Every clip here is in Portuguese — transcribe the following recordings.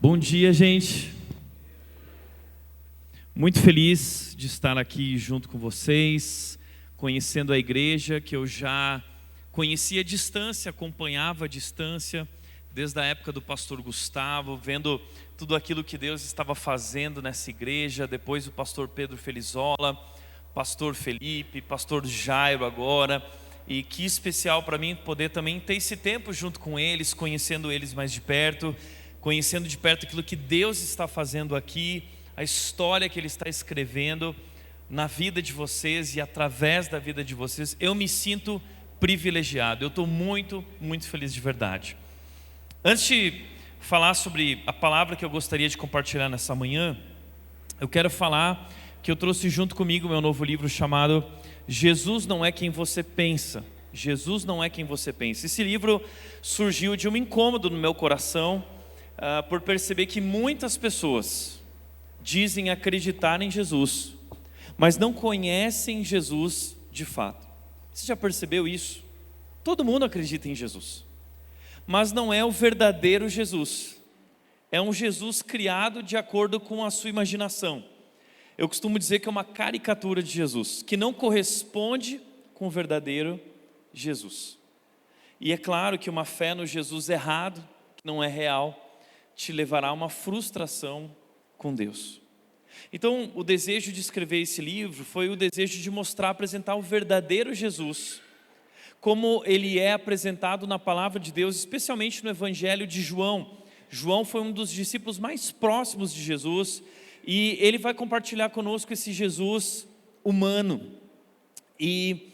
Bom dia, gente. Muito feliz de estar aqui junto com vocês, conhecendo a igreja que eu já conhecia à distância, acompanhava à distância, desde a época do pastor Gustavo, vendo tudo aquilo que Deus estava fazendo nessa igreja, depois o pastor Pedro Felizola, pastor Felipe, pastor Jairo agora, e que especial para mim poder também ter esse tempo junto com eles, conhecendo eles mais de perto, conhecendo de perto aquilo que Deus está fazendo aqui, a história que Ele está escrevendo na vida de vocês e através da vida de vocês. Eu me sinto privilegiado, eu estou muito feliz de verdade. Antes de falar sobre a palavra que eu gostaria de compartilhar nessa manhã, eu quero falar que eu trouxe junto comigo meu novo livro chamado Jesus Não É Quem Você Pensa. Jesus Não É Quem Você Pensa. Esse livro surgiu de um incômodo no meu coração, por perceber que muitas pessoas dizem acreditar em Jesus, mas não conhecem Jesus de fato. Você já percebeu isso? Todo mundo acredita em Jesus, mas não é o verdadeiro Jesus. É um Jesus criado de acordo com a sua imaginação. Eu costumo dizer que é uma caricatura de Jesus, que não corresponde com o verdadeiro Jesus. E é claro que uma fé no Jesus errado, que não é real, te levará a uma frustração com Deus. Então, o desejo de escrever esse livro foi o desejo de mostrar, apresentar o verdadeiro Jesus, como ele é apresentado na palavra de Deus, especialmente no Evangelho de João. João foi um dos discípulos mais próximos de Jesus, e ele vai compartilhar conosco esse Jesus humano. E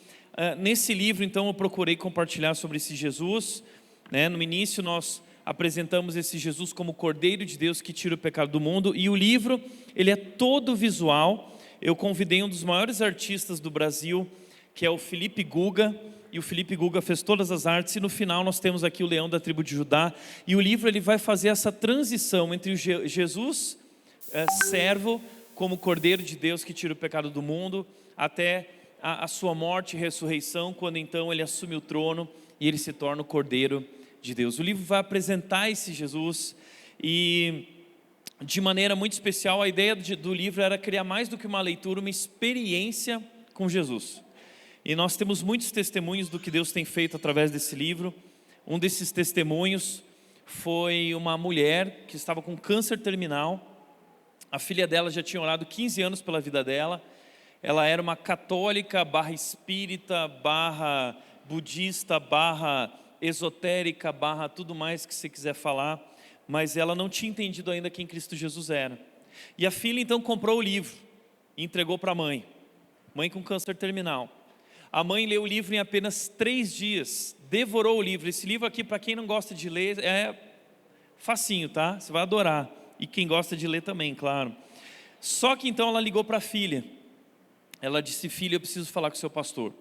nesse livro, então, eu procurei compartilhar sobre esse Jesus, né? No início nós apresentamos esse Jesus como o Cordeiro de Deus que tira o pecado do mundo, e o livro, ele é todo visual. Eu convidei um dos maiores artistas do Brasil, que é o Felipe Guga, e o Felipe Guga fez todas as artes, e no final nós temos aqui o leão da tribo de Judá, e o livro ele vai fazer essa transição entre o Jesus, servo, como Cordeiro de Deus que tira o pecado do mundo, até a sua morte e ressurreição, quando então ele assume o trono, e ele se torna o Cordeiro de Deus. O livro vai apresentar esse Jesus, e de maneira muito especial a ideia do livro era criar mais do que uma leitura, uma experiência com Jesus. E nós temos muitos testemunhos do que Deus tem feito através desse livro. Um desses testemunhos foi uma mulher que estava com câncer terminal. A filha dela já tinha orado 15 anos pela vida dela. Ela era uma católica barra espírita, barra budista, barra esotérica, barra tudo mais que você quiser falar, mas ela não tinha entendido ainda quem Cristo Jesus era. E a filha então comprou o livro e entregou para a mãe com câncer terminal. A mãe leu o livro em apenas 3 dias, devorou o livro. Esse livro aqui, para quem não gosta de ler, é facinho, tá? Você vai adorar, e quem gosta de ler também, claro. Só que então ela ligou para a filha. Ela disse: filha, eu preciso falar com o seu pastor.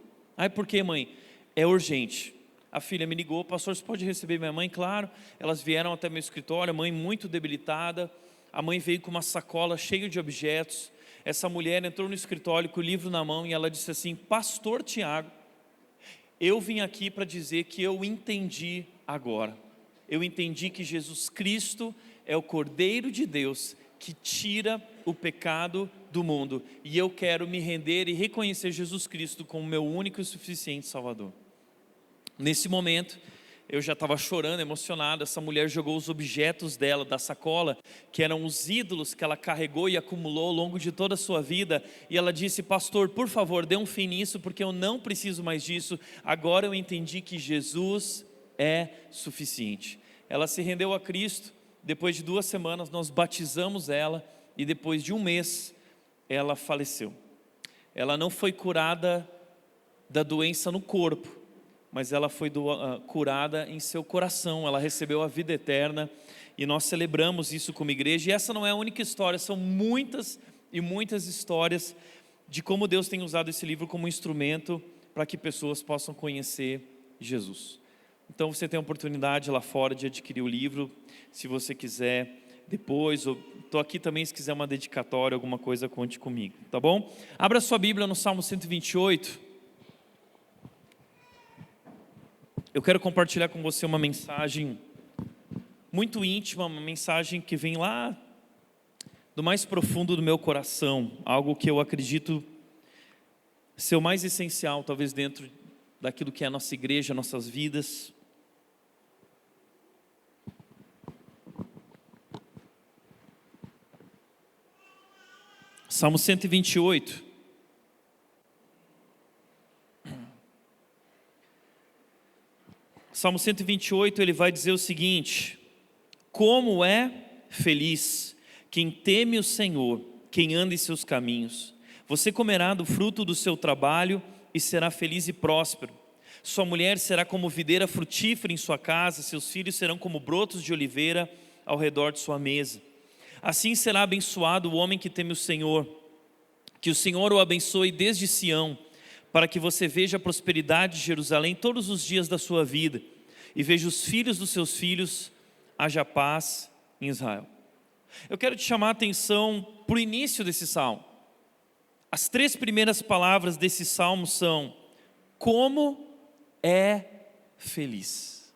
Por quê, mãe? É urgente. A filha me ligou: pastor, você pode receber minha mãe? Claro. Elas vieram até meu escritório, a mãe muito debilitada. A mãe veio com uma sacola cheia de objetos. Essa mulher entrou no escritório com o livro na mão e ela disse assim: pastor Tiago, eu vim aqui para dizer que eu entendi agora. Eu entendi que Jesus Cristo é o Cordeiro de Deus que tira o pecado do mundo, e eu quero me render e reconhecer Jesus Cristo como meu único e suficiente Salvador. Nesse momento, eu já estava chorando, emocionado. Essa mulher jogou os objetos dela, da sacola, que eram os ídolos que ela carregou e acumulou ao longo de toda a sua vida, e ela disse: pastor, por favor, dê um fim nisso, porque eu não preciso mais disso. Agora eu entendi que Jesus é suficiente. Ela se rendeu a Cristo. Depois de 2 semanas nós batizamos ela, e depois de 1 mês ela faleceu. Ela não foi curada da doença no corpo, mas ela foi curada em seu coração. Ela recebeu a vida eterna, e nós celebramos isso como igreja. E essa não é a única história, são muitas e muitas histórias de como Deus tem usado esse livro como instrumento para que pessoas possam conhecer Jesus. Então você tem a oportunidade lá fora de adquirir o livro, se você quiser depois, estou aqui também se quiser uma dedicatória, alguma coisa, conte comigo, tá bom? Abra sua Bíblia no Salmo 128. Eu quero compartilhar com você uma mensagem muito íntima, uma mensagem que vem lá do mais profundo do meu coração, algo que eu acredito ser o mais essencial, talvez dentro daquilo que é a nossa igreja, nossas vidas. Salmo 128. Salmo 128, ele vai dizer o seguinte: como é feliz quem teme o Senhor, quem anda em seus caminhos. Você comerá do fruto do seu trabalho e será feliz e próspero. Sua mulher será como videira frutífera em sua casa, seus filhos serão como brotos de oliveira ao redor de sua mesa. Assim será abençoado o homem que teme o Senhor. Que o Senhor o abençoe desde Sião, para que você veja a prosperidade de Jerusalém todos os dias da sua vida, e veja os filhos dos seus filhos, haja paz em Israel. Eu quero te chamar a atenção para o início desse salmo. As 3 primeiras palavras desse salmo são: como é feliz.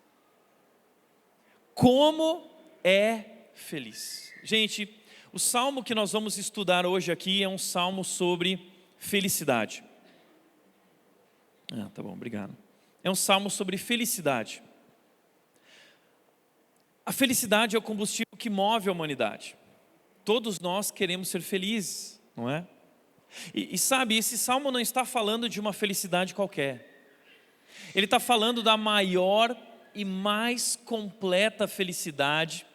Como é feliz. Gente, o salmo que nós vamos estudar hoje aqui é um salmo sobre felicidade. Tá bom, obrigado. É um salmo sobre felicidade. A felicidade é o combustível que move a humanidade. Todos nós queremos ser felizes, não é? E sabe, esse salmo não está falando de uma felicidade qualquer. Ele está falando da maior e mais completa felicidade,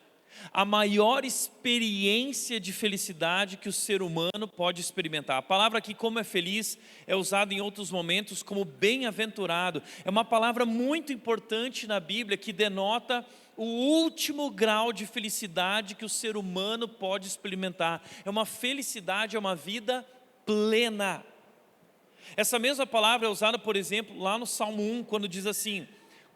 a maior experiência de felicidade que o ser humano pode experimentar. A palavra aqui, como é feliz, é usada em outros momentos como bem-aventurado. É uma palavra muito importante na Bíblia que denota o último grau de felicidade que o ser humano pode experimentar. É uma felicidade, é uma vida plena. Essa mesma palavra é usada, por exemplo, lá no Salmo 1, quando diz assim: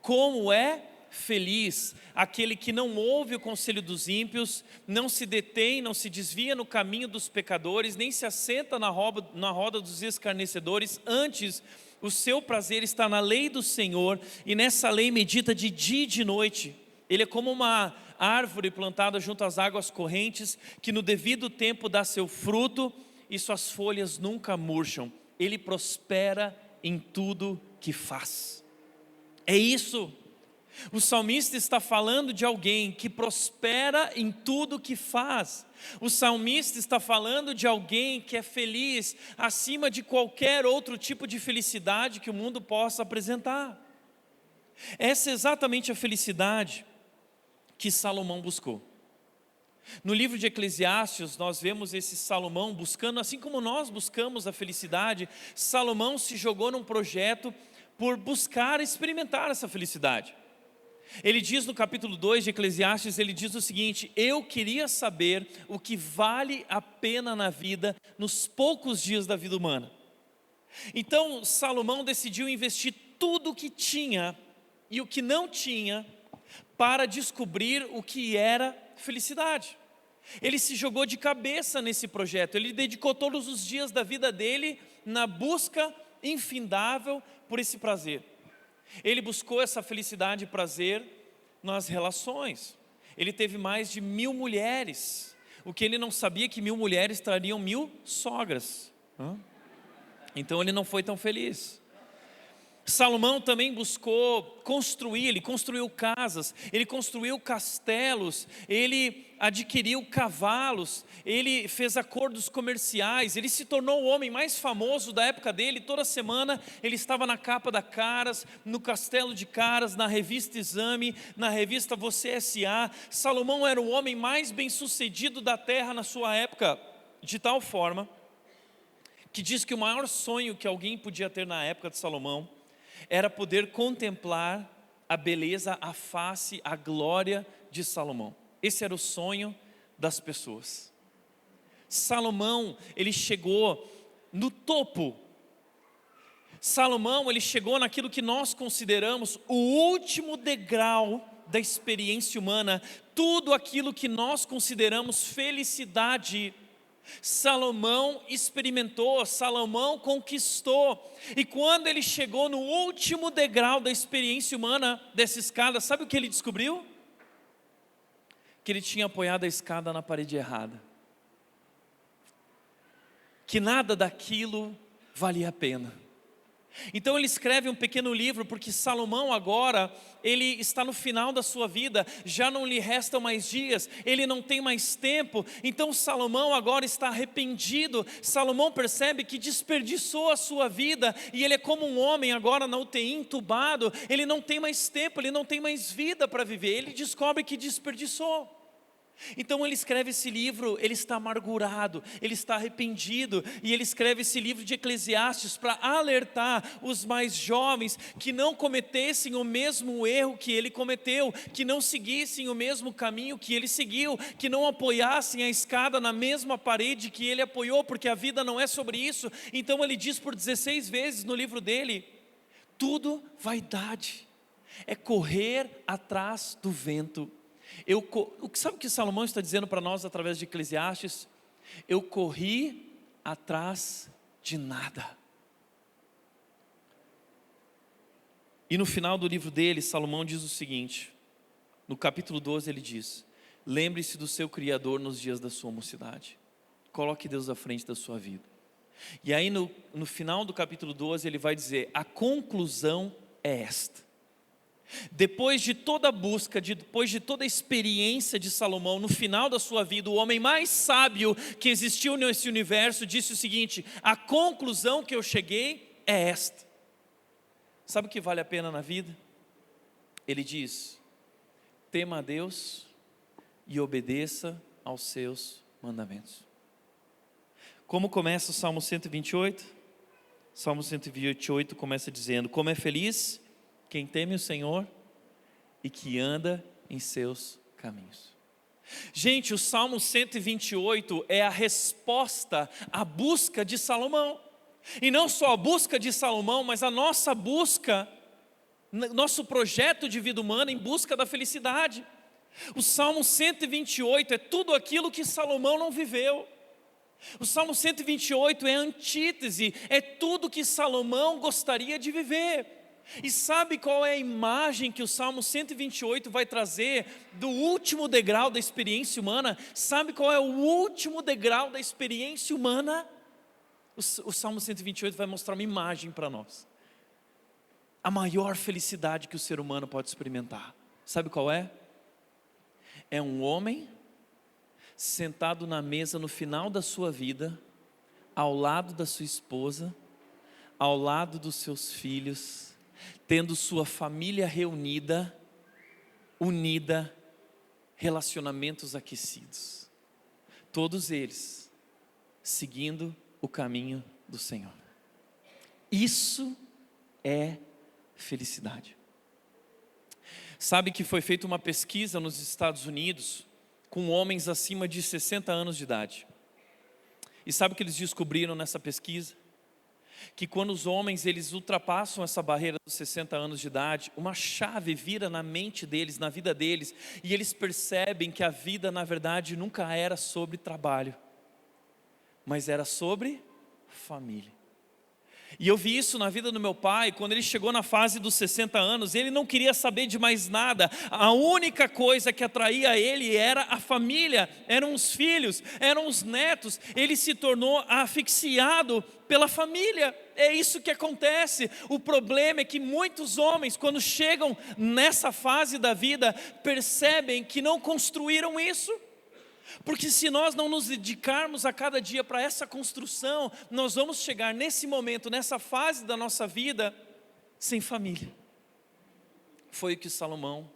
como é feliz aquele que não ouve o conselho dos ímpios, não se detém, não se desvia no caminho dos pecadores, nem se assenta na roda dos escarnecedores. Antes, o seu prazer está na lei do Senhor, e nessa lei medita de dia e de noite. Ele é como uma árvore plantada junto às águas correntes, que no devido tempo dá seu fruto, e suas folhas nunca murcham. Ele prospera em tudo que faz. É isso. O salmista está falando de alguém que prospera em tudo que faz. O salmista está falando de alguém que é feliz acima de qualquer outro tipo de felicidade que o mundo possa apresentar. Essa é exatamente a felicidade que Salomão buscou. No livro de Eclesiastes, nós vemos esse Salomão buscando, assim como nós buscamos a felicidade. Salomão se jogou num projeto por buscar experimentar essa felicidade. Ele diz no capítulo 2 de Eclesiastes, ele diz o seguinte: eu queria saber o que vale a pena na vida, nos poucos dias da vida humana. Então Salomão decidiu investir tudo o que tinha e o que não tinha para descobrir o que era felicidade. Ele se jogou de cabeça nesse projeto, ele dedicou todos os dias da vida dele na busca infindável por esse prazer. Ele buscou essa felicidade e prazer nas relações. Ele teve mais de 1000 mulheres. O que ele não sabia é que 1000 mulheres trariam 1000 sogras. Então ele não foi tão feliz. Salomão também buscou construir, ele construiu casas, ele construiu castelos, ele adquiriu cavalos, ele fez acordos comerciais, ele se tornou o homem mais famoso da época dele. Toda semana ele estava na capa da Caras, no Castelo de Caras, na revista Exame, na revista Você S.A. Salomão era o homem mais bem sucedido da terra na sua época, de tal forma que diz que o maior sonho que alguém podia ter na época de Salomão era poder contemplar a beleza, a face, a glória de Salomão. Esse era o sonho das pessoas. Salomão, ele chegou no topo. Salomão, ele chegou naquilo que nós consideramos o último degrau da experiência humana. Tudo aquilo que nós consideramos felicidade, Salomão experimentou, Salomão conquistou. E quando ele chegou no último degrau da experiência humana dessa escada, sabe o que ele descobriu? que ele tinha apoiado a escada na parede errada, que nada daquilo valia a pena. Então ele escreve um pequeno livro, porque Salomão agora, ele está no final da sua vida, já não lhe restam mais dias, ele não tem mais tempo, então Salomão agora está arrependido. Salomão percebe que desperdiçou a sua vida, e ele é como um homem agora na UTI entubado, ele não tem mais tempo, ele não tem mais vida para viver, ele descobre que desperdiçou. Então ele escreve esse livro, ele está amargurado, ele está arrependido, e ele escreve esse livro de Eclesiastes para alertar os mais jovens que não cometessem o mesmo erro que ele cometeu, que não seguissem o mesmo caminho que ele seguiu, que não apoiassem a escada na mesma parede que ele apoiou, porque a vida não é sobre isso. Então ele diz por 16 vezes no livro dele: tudo vaidade, é correr atrás do vento. Sabe o que Salomão está dizendo para nós através de Eclesiastes? Eu corri atrás de nada. E no final do livro dele, Salomão diz o seguinte, no capítulo 12 ele diz: lembre-se do seu Criador nos dias da sua mocidade, coloque Deus à frente da sua vida. E aí no final do capítulo 12 ele vai dizer: a conclusão é esta. Depois de toda a busca, depois de toda a experiência de Salomão, no final da sua vida, o homem mais sábio que existiu nesse universo disse o seguinte: a conclusão que eu cheguei é esta. Sabe o que vale a pena na vida? Ele diz: tema a Deus e obedeça aos seus mandamentos. Como começa o Salmo 128? Salmo 128 começa dizendo: como é feliz quem teme o Senhor e que anda em seus caminhos. Gente, o Salmo 128 é a resposta à busca de Salomão. E não só a busca de Salomão, mas a nossa busca, nosso projeto de vida humana em busca da felicidade. O Salmo 128 é tudo aquilo que Salomão não viveu. O Salmo 128 é a antítese, é tudo que Salomão gostaria de viver. E sabe qual é a imagem que o Salmo 128 vai trazer do último degrau da experiência humana? Sabe qual é o último degrau da experiência humana? O Salmo 128 vai mostrar uma imagem para nós. A maior felicidade que o ser humano pode experimentar. Sabe qual é? É um homem sentado na mesa no final da sua vida, ao lado da sua esposa, ao lado dos seus filhos, tendo sua família reunida, unida, relacionamentos aquecidos, todos eles seguindo o caminho do Senhor. Isso é felicidade. Sabe que foi feita uma pesquisa nos Estados Unidos com homens acima de 60 anos de idade. E sabe o que eles descobriram nessa pesquisa? Que quando os homens eles ultrapassam essa barreira dos 60 anos de idade, uma chave vira na mente deles, na vida deles, e eles percebem que a vida na verdade nunca era sobre trabalho, mas era sobre família. E eu vi isso na vida do meu pai, quando ele chegou na fase dos 60 anos, ele não queria saber de mais nada, a única coisa que atraía ele era a família, eram os filhos, eram os netos, ele se tornou asfixiado pela família. É isso que acontece. O problema é que muitos homens, quando chegam nessa fase da vida, percebem que não construíram isso. Porque se nós não nos dedicarmos a cada dia para essa construção, nós vamos chegar nesse momento, nessa fase da nossa vida, sem família. Foi o que Salomão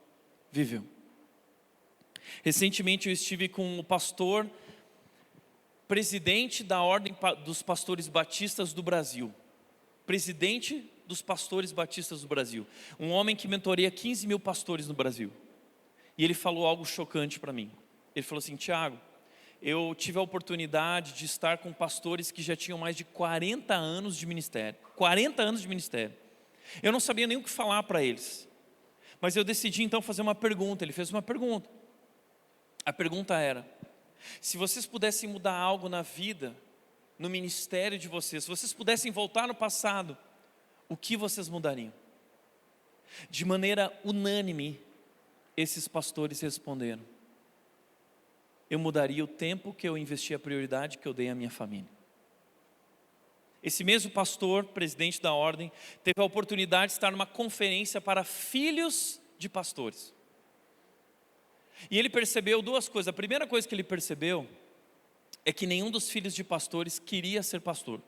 viveu. Recentemente eu estive com o pastor, presidente da Ordem dos Pastores Batistas do Brasil. Presidente dos Pastores Batistas do Brasil. Um homem que mentoreia 15 mil pastores no Brasil. E ele falou algo chocante para mim. Ele falou assim: Tiago, eu tive a oportunidade de estar com pastores que já tinham mais de 40 anos de ministério. 40 anos de ministério. Eu não sabia nem o que falar para eles. Mas eu decidi então fazer uma pergunta. Ele fez uma pergunta. A pergunta era: se vocês pudessem mudar algo na vida, no ministério de vocês, se vocês pudessem voltar no passado, o que vocês mudariam? De maneira unânime, esses pastores responderam: eu mudaria o tempo que eu investi, a prioridade que eu dei à minha família. Esse mesmo pastor, presidente da ordem, teve a oportunidade de estar numa conferência para filhos de pastores. E ele percebeu duas coisas. A primeira coisa que ele percebeu é que nenhum dos filhos de pastores queria ser pastor.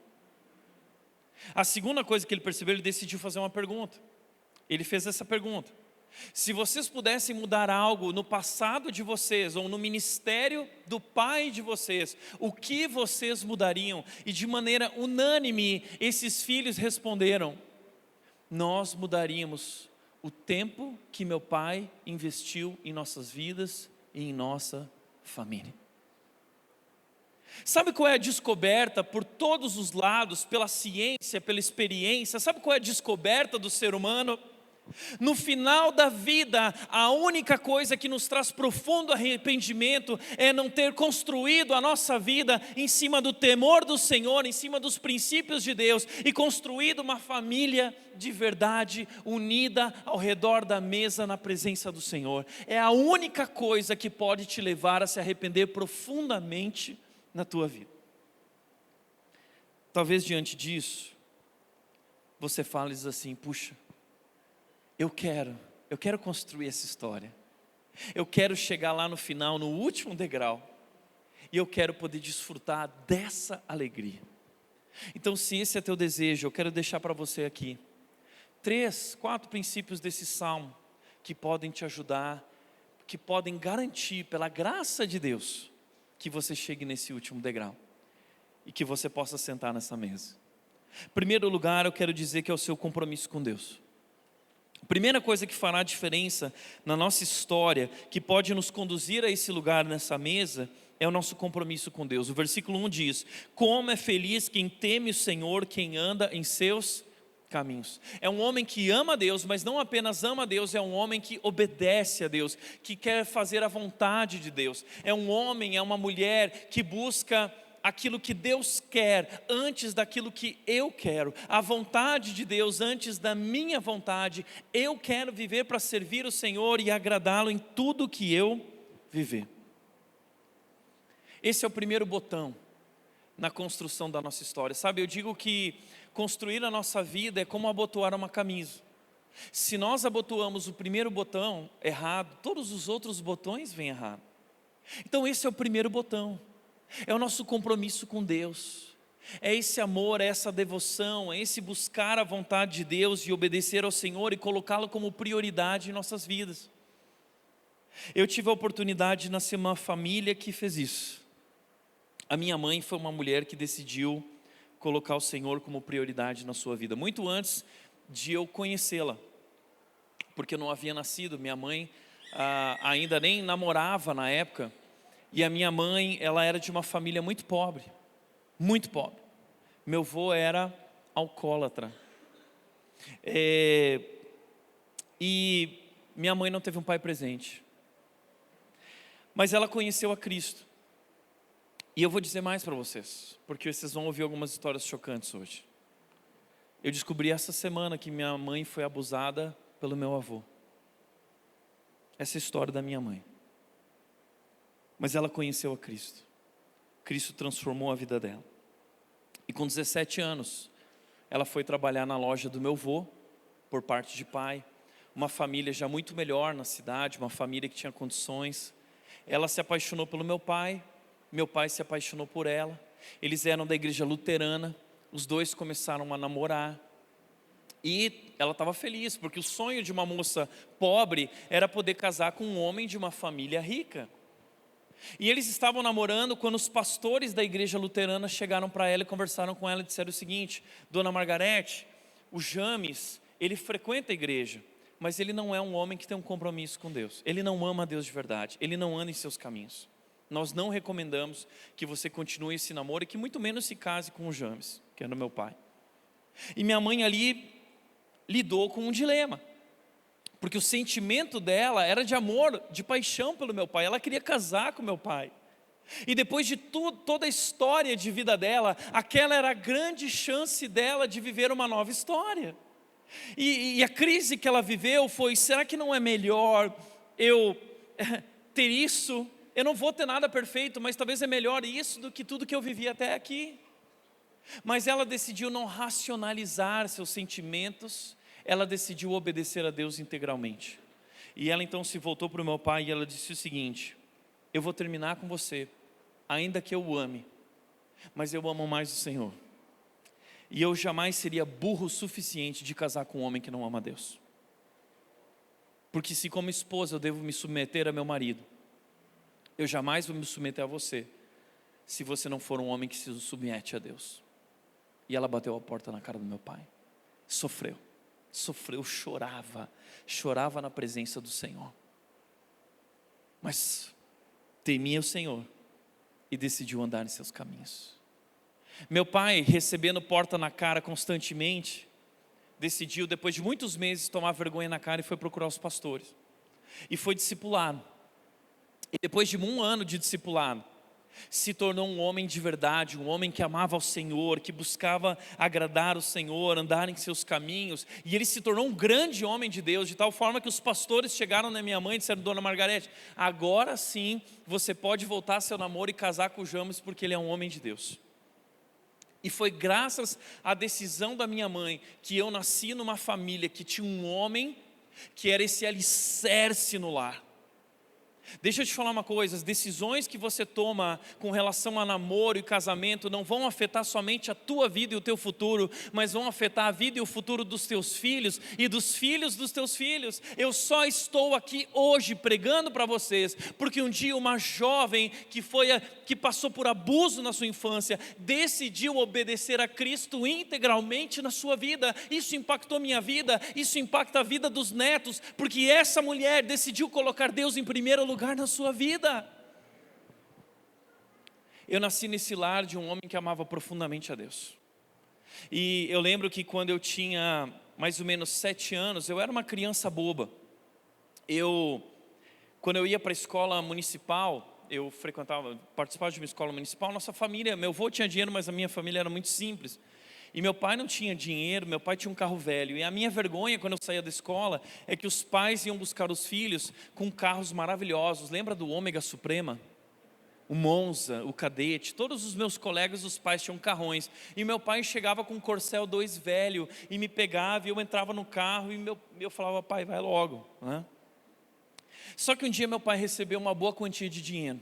A segunda coisa que ele percebeu, ele decidiu fazer uma pergunta. Ele fez essa pergunta: se vocês pudessem mudar algo no passado de vocês, ou no ministério do pai de vocês, o que vocês mudariam? E de maneira unânime, esses filhos responderam: nós mudaríamos o tempo que meu pai investiu em nossas vidas e em nossa família. Sabe qual é a descoberta por todos os lados, pela ciência, pela experiência? Sabe qual é a descoberta do ser humano? No final da vida, a única coisa que nos traz profundo arrependimento é não ter construído a nossa vida em cima do temor do Senhor, em cima dos princípios de Deus, e construído uma família de verdade, unida ao redor da mesa na presença do Senhor. É a única coisa que pode te levar a se arrepender profundamente na tua vida. Talvez diante disso, você fale assim: puxa, eu quero construir essa história. Eu quero chegar lá no final, no último degrau, e eu quero poder desfrutar dessa alegria. Então, se esse é teu desejo, eu quero deixar para você aqui 3, 4 princípios desse salmo que podem te ajudar, que podem garantir, pela graça de Deus, que você chegue nesse último degrau e que você possa sentar nessa mesa. Em primeiro lugar, eu quero dizer que é o seu compromisso com Deus. A primeira coisa que fará diferença na nossa história, que pode nos conduzir a esse lugar nessa mesa, é o nosso compromisso com Deus. O versículo 1 diz: como é feliz quem teme o Senhor, quem anda em seus caminhos. É um homem que ama a Deus, mas não apenas ama a Deus, é um homem que obedece a Deus, que quer fazer a vontade de Deus. É um homem, é uma mulher que busca aquilo que Deus quer antes daquilo que eu quero, a vontade de Deus antes da minha vontade. Eu quero viver para servir o Senhor e agradá-lo em tudo que eu viver. Esse é o primeiro botão na construção da nossa história. Sabe, eu digo que construir a nossa vida é como abotoar uma camisa. Se nós abotoamos o primeiro botão errado, todos os outros botões vêm errado. Então esse é o primeiro botão. É o nosso compromisso com Deus, é esse amor, é essa devoção, é esse buscar a vontade de Deus e obedecer ao Senhor e colocá-lo como prioridade em nossas vidas. Eu tive a oportunidade de nascer numa família que fez isso. A minha mãe foi uma mulher que decidiu colocar o Senhor como prioridade na sua vida, muito antes de eu conhecê-la, porque eu não havia nascido. Minha mãe ainda nem namorava na época. E a minha mãe, ela era de uma família muito pobre, muito pobre. Meu avô era alcoólatra. E minha mãe não teve um pai presente. Mas ela conheceu a Cristo. E eu vou dizer mais para vocês, porque vocês vão ouvir algumas histórias chocantes hoje. Eu descobri essa semana que minha mãe foi abusada pelo meu avô. Essa é a história da minha mãe. Mas ela conheceu a Cristo. Cristo transformou a vida dela. E com 17 anos, ela foi trabalhar na loja do meu avô, por parte de pai. Uma família já muito melhor na cidade, uma família que tinha condições. Ela se apaixonou pelo meu pai se apaixonou por ela. Eles eram da igreja luterana, os dois começaram a namorar. E ela estava feliz, porque o sonho de uma moça pobre era poder casar com um homem de uma família rica. E eles estavam namorando quando os pastores da igreja luterana chegaram para ela e conversaram com ela e disseram o seguinte: Dona Margarete, o James, ele frequenta a igreja, mas ele não é um homem que tem um compromisso com Deus. Ele não ama a Deus de verdade, ele não anda em seus caminhos. Nós não recomendamos que você continue esse namoro e que muito menos se case com o James, que era meu pai. E minha mãe ali lidou com um dilema, porque o sentimento dela era de amor, de paixão pelo meu pai. Ela queria casar com meu pai. E depois de toda a história de vida dela, aquela era a grande chance dela de viver uma nova história. E a crise que ela viveu foi: será que não é melhor eu ter isso eu não vou ter nada perfeito, mas talvez é melhor isso do que tudo que eu vivi até aqui. Mas ela decidiu não racionalizar seus sentimentos, ela decidiu obedecer a Deus integralmente. E ela então se voltou para o meu pai e ela disse o seguinte: eu vou terminar com você, ainda que eu o ame, mas eu amo mais o Senhor. E eu jamais seria burro o suficiente de casar com um homem que não ama Deus. Porque se como esposa eu devo me submeter a meu marido, eu jamais vou me submeter a você, se você não for um homem que se submete a Deus. E ela bateu a porta na cara do meu pai. Sofreu, chorava na presença do Senhor. Mas temia o Senhor e decidiu andar em seus caminhos. Meu pai, recebendo porta na cara constantemente, decidiu, depois de muitos meses, tomar vergonha na cara e foi procurar os pastores. E foi discipulado. E depois de 1 ano de discipulado, se tornou um homem de verdade, um homem que amava ao Senhor, que buscava agradar o Senhor, andar em seus caminhos. E ele se tornou um grande homem de Deus, de tal forma que os pastores chegaram na minha mãe e disseram: Dona Margarete, agora sim você pode voltar a seu namoro e casar com o James, porque ele é um homem de Deus. E foi graças à decisão da minha mãe que eu nasci numa família que tinha um homem que era esse alicerce no lar. Deixa eu te falar uma coisa: as decisões que você toma com relação a namoro e casamento não vão afetar somente a tua vida e o teu futuro, mas vão afetar a vida e o futuro dos teus filhos e dos filhos dos teus filhos. Eu só estou aqui hoje pregando para vocês, porque um dia uma jovem que passou por abuso na sua infância, decidiu obedecer a Cristo integralmente na sua vida. Isso impactou minha vida, isso impacta a vida dos netos, porque essa mulher decidiu colocar Deus em primeiro lugar na sua vida. Eu nasci nesse lar de um homem que amava profundamente a Deus. E eu lembro que quando eu tinha mais ou menos 7 anos, eu era uma criança boba. Quando eu ia para a escola municipal, eu participava de uma escola municipal. Nossa família, meu avô tinha dinheiro, mas a minha família era muito simples. E meu pai não tinha dinheiro, meu pai tinha um carro velho. E a minha vergonha quando eu saía da escola é que os pais iam buscar os filhos com carros maravilhosos. Lembra do Ômega Suprema? O Monza, o Cadete, todos os meus colegas, os pais tinham carrões. E meu pai chegava com um Corcel 2 velho e me pegava e eu entrava no carro e eu falava: pai, vai logo, né? Só que um dia meu pai recebeu uma boa quantia de dinheiro.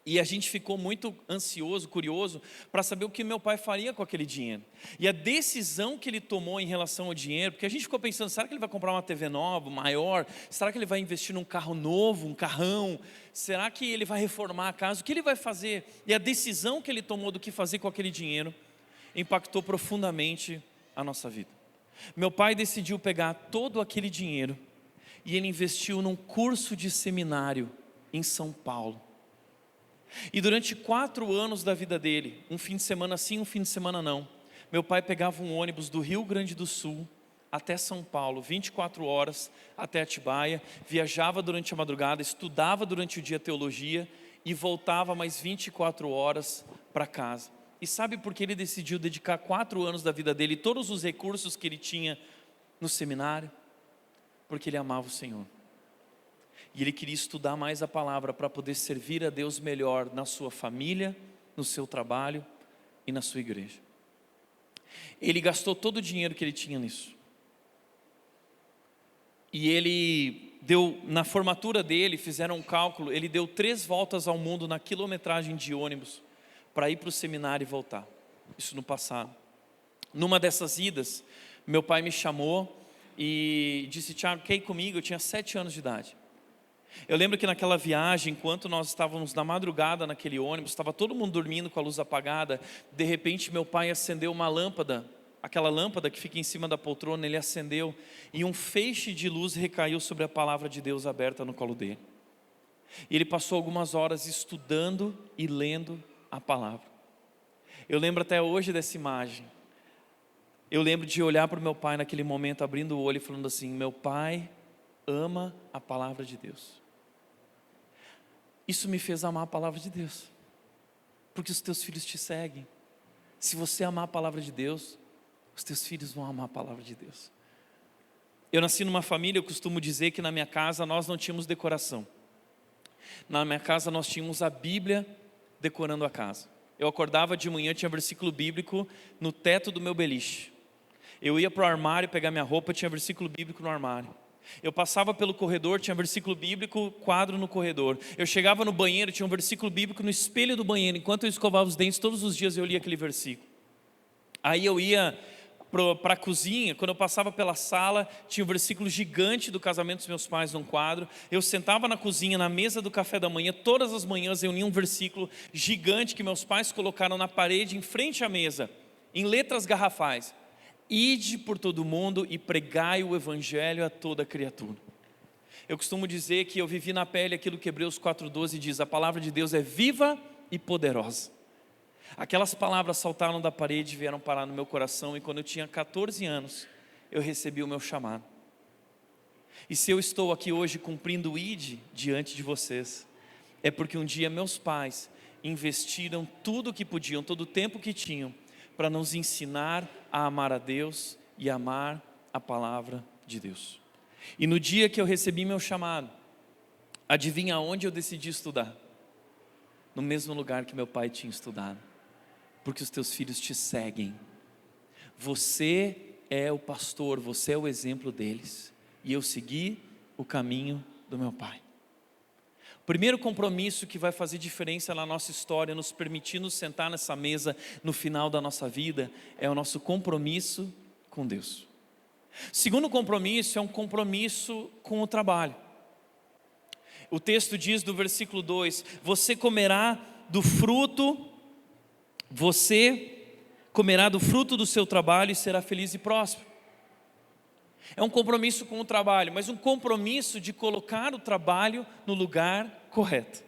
E a gente ficou muito ansioso, curioso, para saber o que meu pai faria com aquele dinheiro. E a decisão que ele tomou em relação ao dinheiro, porque a gente ficou pensando: será que ele vai comprar uma TV nova, maior? Será que ele vai investir num carro novo, um carrão? Será que ele vai reformar a casa? O que ele vai fazer? E a decisão que ele tomou do que fazer com aquele dinheiro impactou profundamente a nossa vida. Meu pai decidiu pegar todo aquele dinheiro e ele investiu num curso de seminário em São Paulo. E durante 4 anos da vida dele, um fim de semana sim, um fim de semana não, meu pai pegava um ônibus do Rio Grande do Sul até São Paulo, 24 horas até Atibaia, viajava durante a madrugada, estudava durante o dia teologia e voltava mais 24 horas para casa. E sabe por que ele decidiu dedicar 4 anos da vida dele, todos os recursos que ele tinha no seminário? Porque ele amava o Senhor. E ele queria estudar mais a palavra para poder servir a Deus melhor na sua família, no seu trabalho e na sua igreja. Ele gastou todo o dinheiro que ele tinha nisso. E ele deu, na formatura dele, fizeram um cálculo, ele deu 3 voltas ao mundo na quilometragem de ônibus para ir para o seminário e voltar. Isso no passado. Numa dessas idas, meu pai me chamou e disse: Tiago, quer ir comigo? Eu tinha 7 anos de idade. Eu lembro que naquela viagem, enquanto nós estávamos na madrugada naquele ônibus, estava todo mundo dormindo com a luz apagada. De repente meu pai acendeu uma lâmpada, aquela lâmpada que fica em cima da poltrona, ele acendeu e um feixe de luz recaiu sobre a palavra de Deus aberta no colo dele. E ele passou algumas horas estudando e lendo a palavra. Eu lembro até hoje dessa imagem. Eu lembro de olhar para o meu pai naquele momento, abrindo o olho e falando assim: meu pai ama a palavra de Deus. Isso me fez amar a palavra de Deus, porque os teus filhos te seguem. Se você amar a palavra de Deus, os teus filhos vão amar a palavra de Deus. Eu nasci numa família, eu costumo dizer que na minha casa nós não tínhamos decoração. Na minha casa nós tínhamos a Bíblia decorando a casa. Eu acordava de manhã, tinha versículo bíblico no teto do meu beliche. Eu ia para o armário pegar minha roupa, tinha versículo bíblico no armário. Eu passava pelo corredor, tinha versículo bíblico, quadro no corredor. Eu chegava no banheiro, tinha um versículo bíblico no espelho do banheiro. Enquanto eu escovava os dentes, todos os dias eu lia aquele versículo. Aí eu ia para a cozinha, quando eu passava pela sala, tinha um versículo gigante do casamento dos meus pais num quadro. Eu sentava na cozinha, na mesa do café da manhã, todas as manhãs eu lia um versículo gigante que meus pais colocaram na parede em frente à mesa, em letras garrafais. Ide por todo mundo e pregai o evangelho a toda criatura. Eu costumo dizer que eu vivi na pele aquilo que Hebreus 4:12 diz: a palavra de Deus é viva e poderosa. Aquelas palavras saltaram da parede e vieram parar no meu coração, e quando eu tinha 14 anos, eu recebi o meu chamado. E se eu estou aqui hoje cumprindo o ID diante de vocês, é porque um dia meus pais investiram tudo o que podiam, todo o tempo que tinham, para nos ensinar a amar a Deus e amar a palavra de Deus. E no dia que eu recebi meu chamado, adivinha onde eu decidi estudar? No mesmo lugar que meu pai tinha estudado. Porque os teus filhos te seguem. Você é o pastor, você é o exemplo deles. E eu segui o caminho do meu pai. O primeiro compromisso que vai fazer diferença na nossa história, nos permitir nos sentar nessa mesa no final da nossa vida, é o nosso compromisso com Deus. O segundo compromisso é um compromisso com o trabalho. O texto diz do versículo 2: você comerá do fruto do seu trabalho e será feliz e próspero. É um compromisso com o trabalho, mas um compromisso de colocar o trabalho no lugar correto.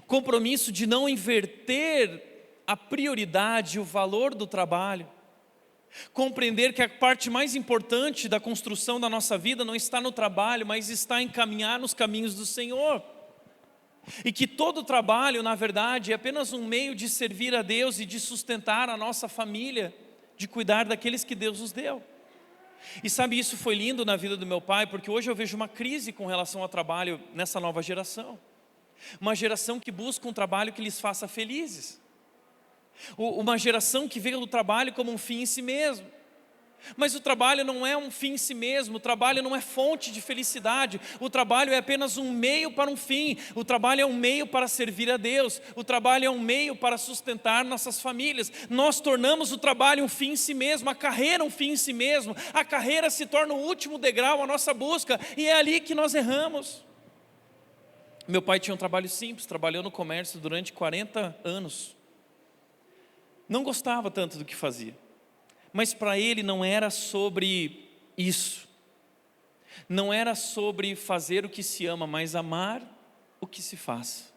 Compromisso de não inverter a prioridade, o valor do trabalho. Compreender que a parte mais importante da construção da nossa vida não está no trabalho, mas está em caminhar nos caminhos do Senhor. E que todo trabalho, na verdade, é apenas um meio de servir a Deus e de sustentar a nossa família, de cuidar daqueles que Deus nos deu. E sabe, isso foi lindo na vida do meu pai, porque hoje eu vejo uma crise com relação ao trabalho nessa nova geração. Uma geração que busca um trabalho que lhes faça felizes. Uma geração que vê o trabalho como um fim em si mesmo. Mas o trabalho não é um fim em si mesmo, o trabalho não é fonte de felicidade, o trabalho é apenas um meio para um fim, o trabalho é um meio para servir a Deus, o trabalho é um meio para sustentar nossas famílias. Nós tornamos o trabalho um fim em si mesmo, a carreira um fim em si mesmo, a carreira se torna o último degrau, a nossa busca, e é ali que nós erramos. Meu pai tinha um trabalho simples, trabalhou no comércio durante 40 anos, não gostava tanto do que fazia. Mas para ele não era sobre isso. Não era sobre fazer o que se ama, mas amar o que se faz.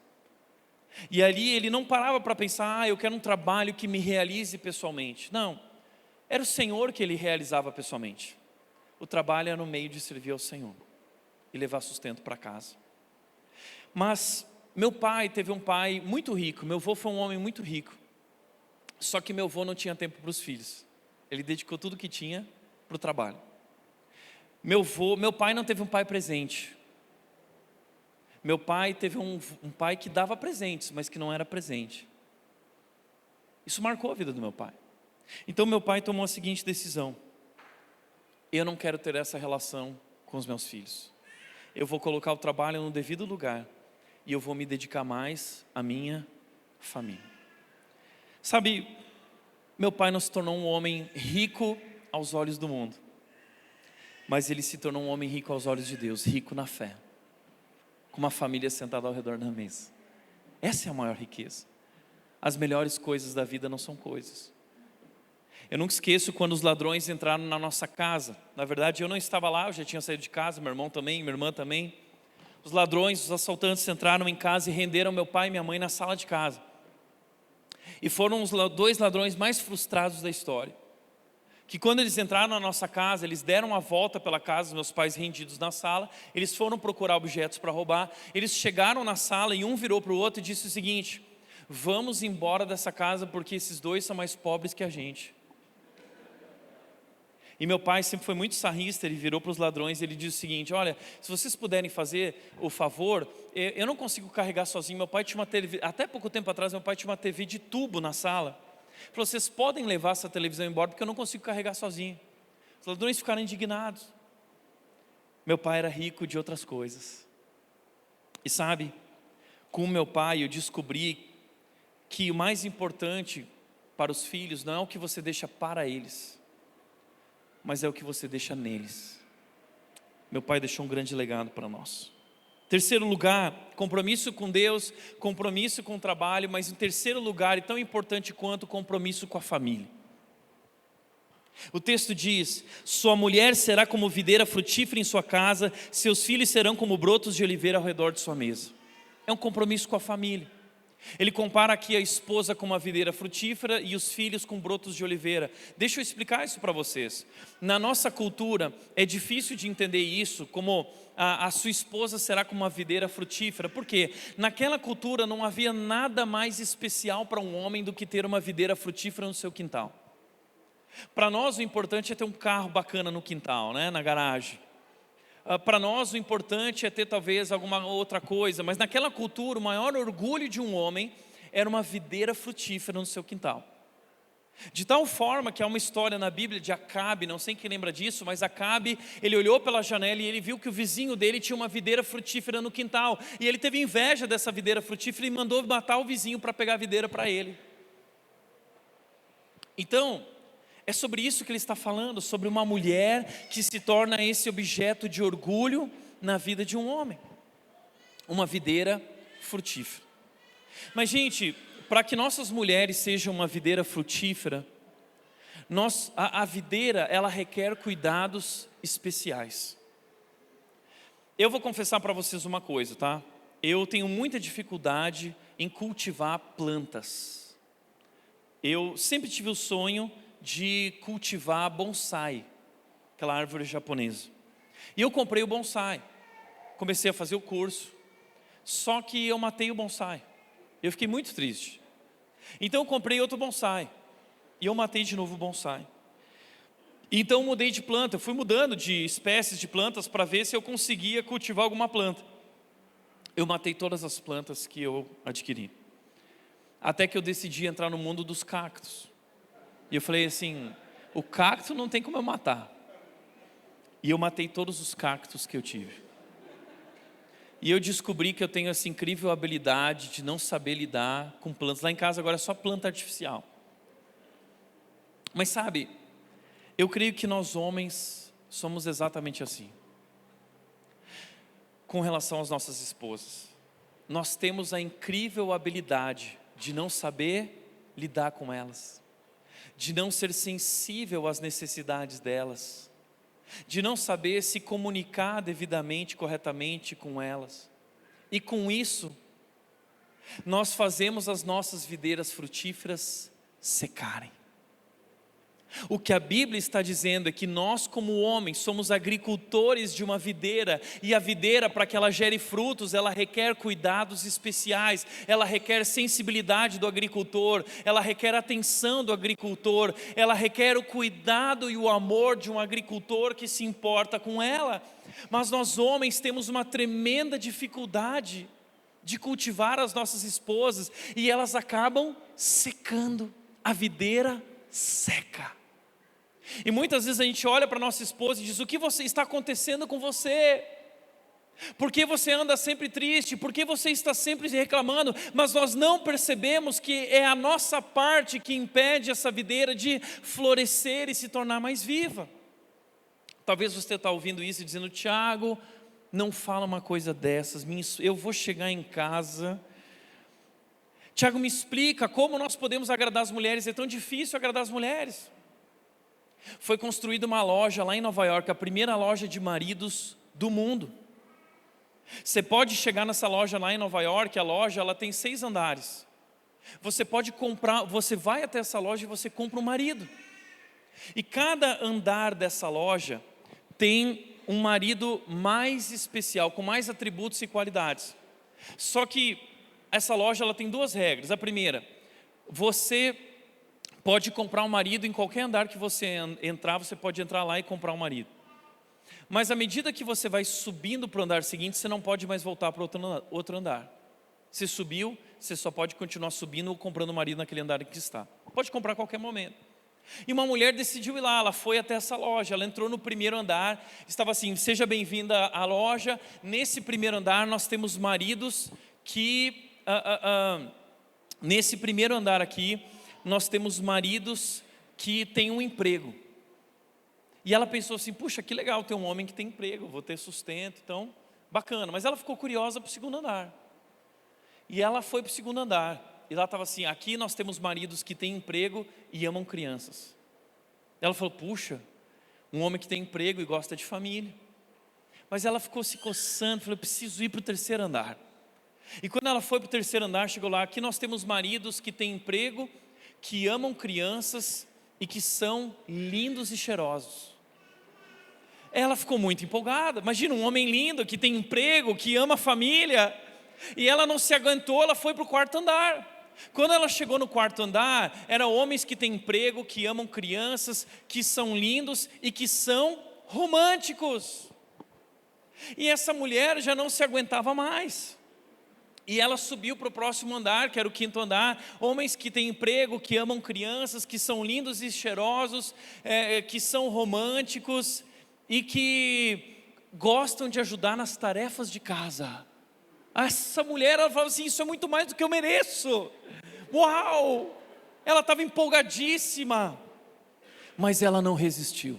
E ali ele não parava para pensar: eu quero um trabalho que me realize pessoalmente. Não, era o Senhor que ele realizava pessoalmente. O trabalho era no meio de servir ao Senhor e levar sustento para casa. Mas meu pai teve um pai muito rico, meu avô foi um homem muito rico. Só que meu avô não tinha tempo para os filhos. Ele dedicou tudo que tinha para o trabalho. Meu pai não teve um pai presente. Meu pai teve um pai que dava presentes, mas que não era presente. Isso marcou a vida do meu pai. Então meu pai tomou a seguinte decisão: eu não quero ter essa relação com os meus filhos. Eu vou colocar o trabalho no devido lugar e eu vou me dedicar mais à minha família. Sabe, meu pai não se tornou um homem rico aos olhos do mundo, mas ele se tornou um homem rico aos olhos de Deus, rico na fé, com uma família sentada ao redor da mesa. Essa é a maior riqueza. As melhores coisas da vida não são coisas. Eu nunca esqueço quando os ladrões entraram na nossa casa. Na verdade eu não estava lá, eu já tinha saído de casa, meu irmão também, minha irmã também. Os ladrões, os assaltantes entraram em casa e renderam meu pai e minha mãe na sala de casa. E foram os dois ladrões mais frustrados da história. Que quando eles entraram na nossa casa, eles deram a volta pela casa, meus pais rendidos na sala, eles foram procurar objetos para roubar, eles chegaram na sala e um virou para o outro e disse o seguinte: vamos embora dessa casa porque esses dois são mais pobres que a gente. E meu pai sempre foi muito sarrista, ele virou para os ladrões e ele disse o seguinte: olha, se vocês puderem fazer o favor, eu não consigo carregar sozinho. Meu pai tinha uma TV, até pouco tempo atrás meu pai tinha uma TV de tubo na sala. Ele falou: vocês podem levar essa televisão embora porque eu não consigo carregar sozinho. Os ladrões ficaram indignados. Meu pai era rico de outras coisas. E sabe, com meu pai eu descobri que o mais importante para os filhos não é o que você deixa para eles, mas é o que você deixa neles. Meu pai deixou um grande legado para nós. Terceiro lugar, compromisso com Deus, compromisso com o trabalho, mas em terceiro lugar, e tão importante quanto, compromisso com a família. O texto diz: sua mulher será como videira frutífera em sua casa, seus filhos serão como brotos de oliveira ao redor de sua mesa. É um compromisso com a família. Ele compara aqui a esposa com uma videira frutífera e os filhos com brotos de oliveira. Deixa eu explicar isso para vocês. Na nossa cultura é difícil de entender isso, como a sua esposa será como uma videira frutífera. Por quê? Naquela cultura não havia nada mais especial para um homem do que ter uma videira frutífera no seu quintal. Para nós o importante é ter um carro bacana no quintal, né, na garagem. Para nós o importante é ter talvez alguma outra coisa, mas naquela cultura o maior orgulho de um homem era uma videira frutífera no seu quintal. De tal forma que há uma história na Bíblia de Acabe, não sei quem lembra disso, mas Acabe, ele olhou pela janela e ele viu que o vizinho dele tinha uma videira frutífera no quintal, e ele teve inveja dessa videira frutífera e mandou matar o vizinho para pegar a videira para ele. Então, é sobre isso que ele está falando, sobre uma mulher que se torna esse objeto de orgulho na vida de um homem. Uma videira frutífera. Mas, gente, para que nossas mulheres sejam uma videira frutífera, a videira, ela requer cuidados especiais. Eu vou confessar para vocês uma coisa, tá? Eu tenho muita dificuldade em cultivar plantas. Eu sempre tive o sonho de cultivar bonsai, aquela árvore japonesa. E eu comprei o bonsai, comecei a fazer o curso, só que eu matei o bonsai. Eu fiquei muito triste. Então eu comprei outro bonsai, e eu matei de novo o bonsai. Então eu mudei de planta, eu fui mudando de espécies de plantas para ver se eu conseguia cultivar alguma planta. Eu matei todas as plantas que eu adquiri, até que eu decidi entrar no mundo dos cactos. E eu falei assim: o cacto não tem como eu matar. E eu matei todos os cactos que eu tive. E eu descobri que eu tenho essa incrível habilidade de não saber lidar com plantas. Lá em casa agora é só planta artificial. Mas sabe, eu creio que nós homens somos exatamente assim. Com relação às nossas esposas, nós temos a incrível habilidade de não saber lidar com elas, de não ser sensível às necessidades delas, de não saber se comunicar devidamente, corretamente com elas. E com isso, nós fazemos as nossas videiras frutíferas secarem. O que a Bíblia está dizendo é que nós, como homens, somos agricultores de uma videira, e a videira, para que ela gere frutos, ela requer cuidados especiais, ela requer sensibilidade do agricultor, ela requer atenção do agricultor, ela requer o cuidado e o amor de um agricultor que se importa com ela. Mas nós homens temos uma tremenda dificuldade de cultivar as nossas esposas, e elas acabam secando, a videira seca. E muitas vezes a gente olha para nossa esposa e diz: o que está acontecendo com você? Por que você anda sempre triste? Por que você está sempre reclamando? Mas nós não percebemos que é a nossa parte que impede essa videira de florescer e se tornar mais viva. Talvez você está ouvindo isso e dizendo: Tiago, não fala uma coisa dessas, eu vou chegar em casa. Tiago, me explica como nós podemos agradar as mulheres, é tão difícil agradar as mulheres. Foi construída uma loja lá em Nova York, a primeira loja de maridos do mundo. Você pode chegar nessa loja lá em Nova York, a loja ela tem 6 andares. Você pode comprar, você vai até essa loja e você compra um marido. E cada andar dessa loja tem um marido mais especial, com mais atributos e qualidades. Só que essa loja ela tem 2 regras. A primeira, você pode comprar um marido em qualquer andar que você entrar, você pode entrar lá e comprar um marido. Mas à medida que você vai subindo para o andar seguinte, você não pode mais voltar para outro andar. Você subiu, você só pode continuar subindo ou comprando um marido naquele andar em que está. Pode comprar a qualquer momento. E uma mulher decidiu ir lá, ela foi até essa loja, ela entrou no primeiro andar, estava assim: seja bem-vinda à loja, nesse primeiro andar nós temos maridos que, nesse primeiro andar aqui, nós temos maridos que têm um emprego. E ela pensou assim: puxa, que legal ter um homem que tem emprego, vou ter sustento, então, bacana. Mas ela ficou curiosa para o segundo andar. E ela foi para o segundo andar. E lá estava assim: aqui nós temos maridos que têm emprego e amam crianças. Ela falou: puxa, um homem que tem emprego e gosta de família. Mas ela ficou se coçando, falou: preciso ir para o terceiro andar. E quando ela foi para o terceiro andar, chegou lá: aqui nós temos maridos que têm emprego, que amam crianças e que são lindos e cheirosos. Ela ficou muito empolgada. Imagina um homem lindo, que tem emprego, que ama a família. E ela não se aguentou, ela foi para o quarto andar. Quando ela chegou no quarto andar, eram homens que têm emprego, que amam crianças, que são lindos e que são românticos. E essa mulher já não se aguentava mais. E ela subiu para o próximo andar, que era o quinto andar. Homens que têm emprego, que amam crianças, que são lindos e cheirosos, que são românticos e que gostam de ajudar nas tarefas de casa. Essa mulher, ela falava assim: isso é muito mais do que eu mereço. Uau! Ela estava empolgadíssima, mas ela não resistiu.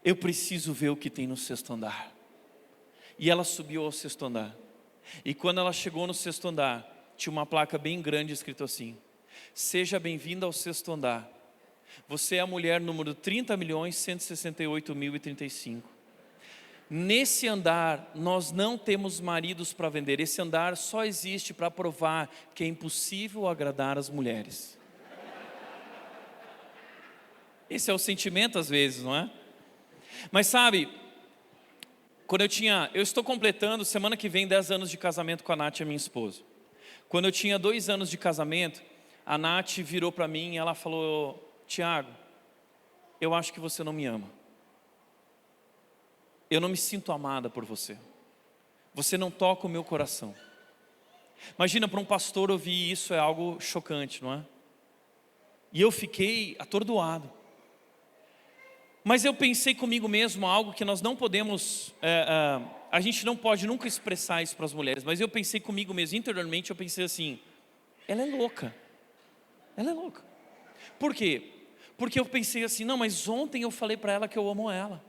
Eu preciso ver o que tem no sexto andar. E ela subiu ao sexto andar. E quando ela chegou no sexto andar, tinha uma placa bem grande escrito assim: seja bem-vinda ao sexto andar. Você é a mulher número 30.168.035. Nesse andar, nós não temos maridos para vender. Esse andar só existe para provar que é impossível agradar as mulheres. Esse é o sentimento às vezes, não é? Mas sabe, eu estou completando semana que vem 10 anos de casamento com a Nath, a minha esposa. Quando eu tinha 2 anos de casamento, a Nath virou para mim e ela falou: Tiago, eu acho que você não me ama. Eu não me sinto amada por você. Você não toca o meu coração. Imagina, para um pastor ouvir isso é algo chocante, não é? E eu fiquei atordoado. Mas eu pensei comigo mesmo algo que nós não podemos, a gente não pode nunca expressar isso para as mulheres. Mas eu pensei comigo mesmo, interiormente eu pensei assim: ela é louca. Ela é louca. Por quê? Porque eu pensei assim: não, mas ontem eu falei para ela que eu amo ela.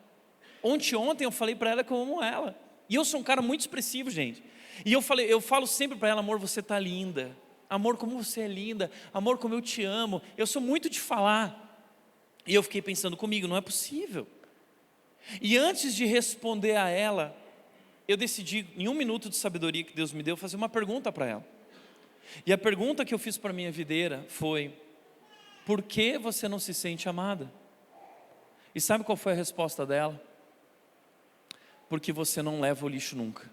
Ontem eu falei para ela que eu amo ela. E eu sou um cara muito expressivo, gente. E eu falo sempre para ela: amor, você está linda. Amor, como você é linda. Amor, como eu te amo. Eu sou muito de falar. E eu fiquei pensando comigo: não é possível. E antes de responder a ela, eu decidi, em 1 minuto de sabedoria que Deus me deu, fazer uma pergunta para ela. E a pergunta que eu fiz para minha videira foi: por que você não se sente amada? E sabe qual foi a resposta dela? Porque você não leva o lixo nunca.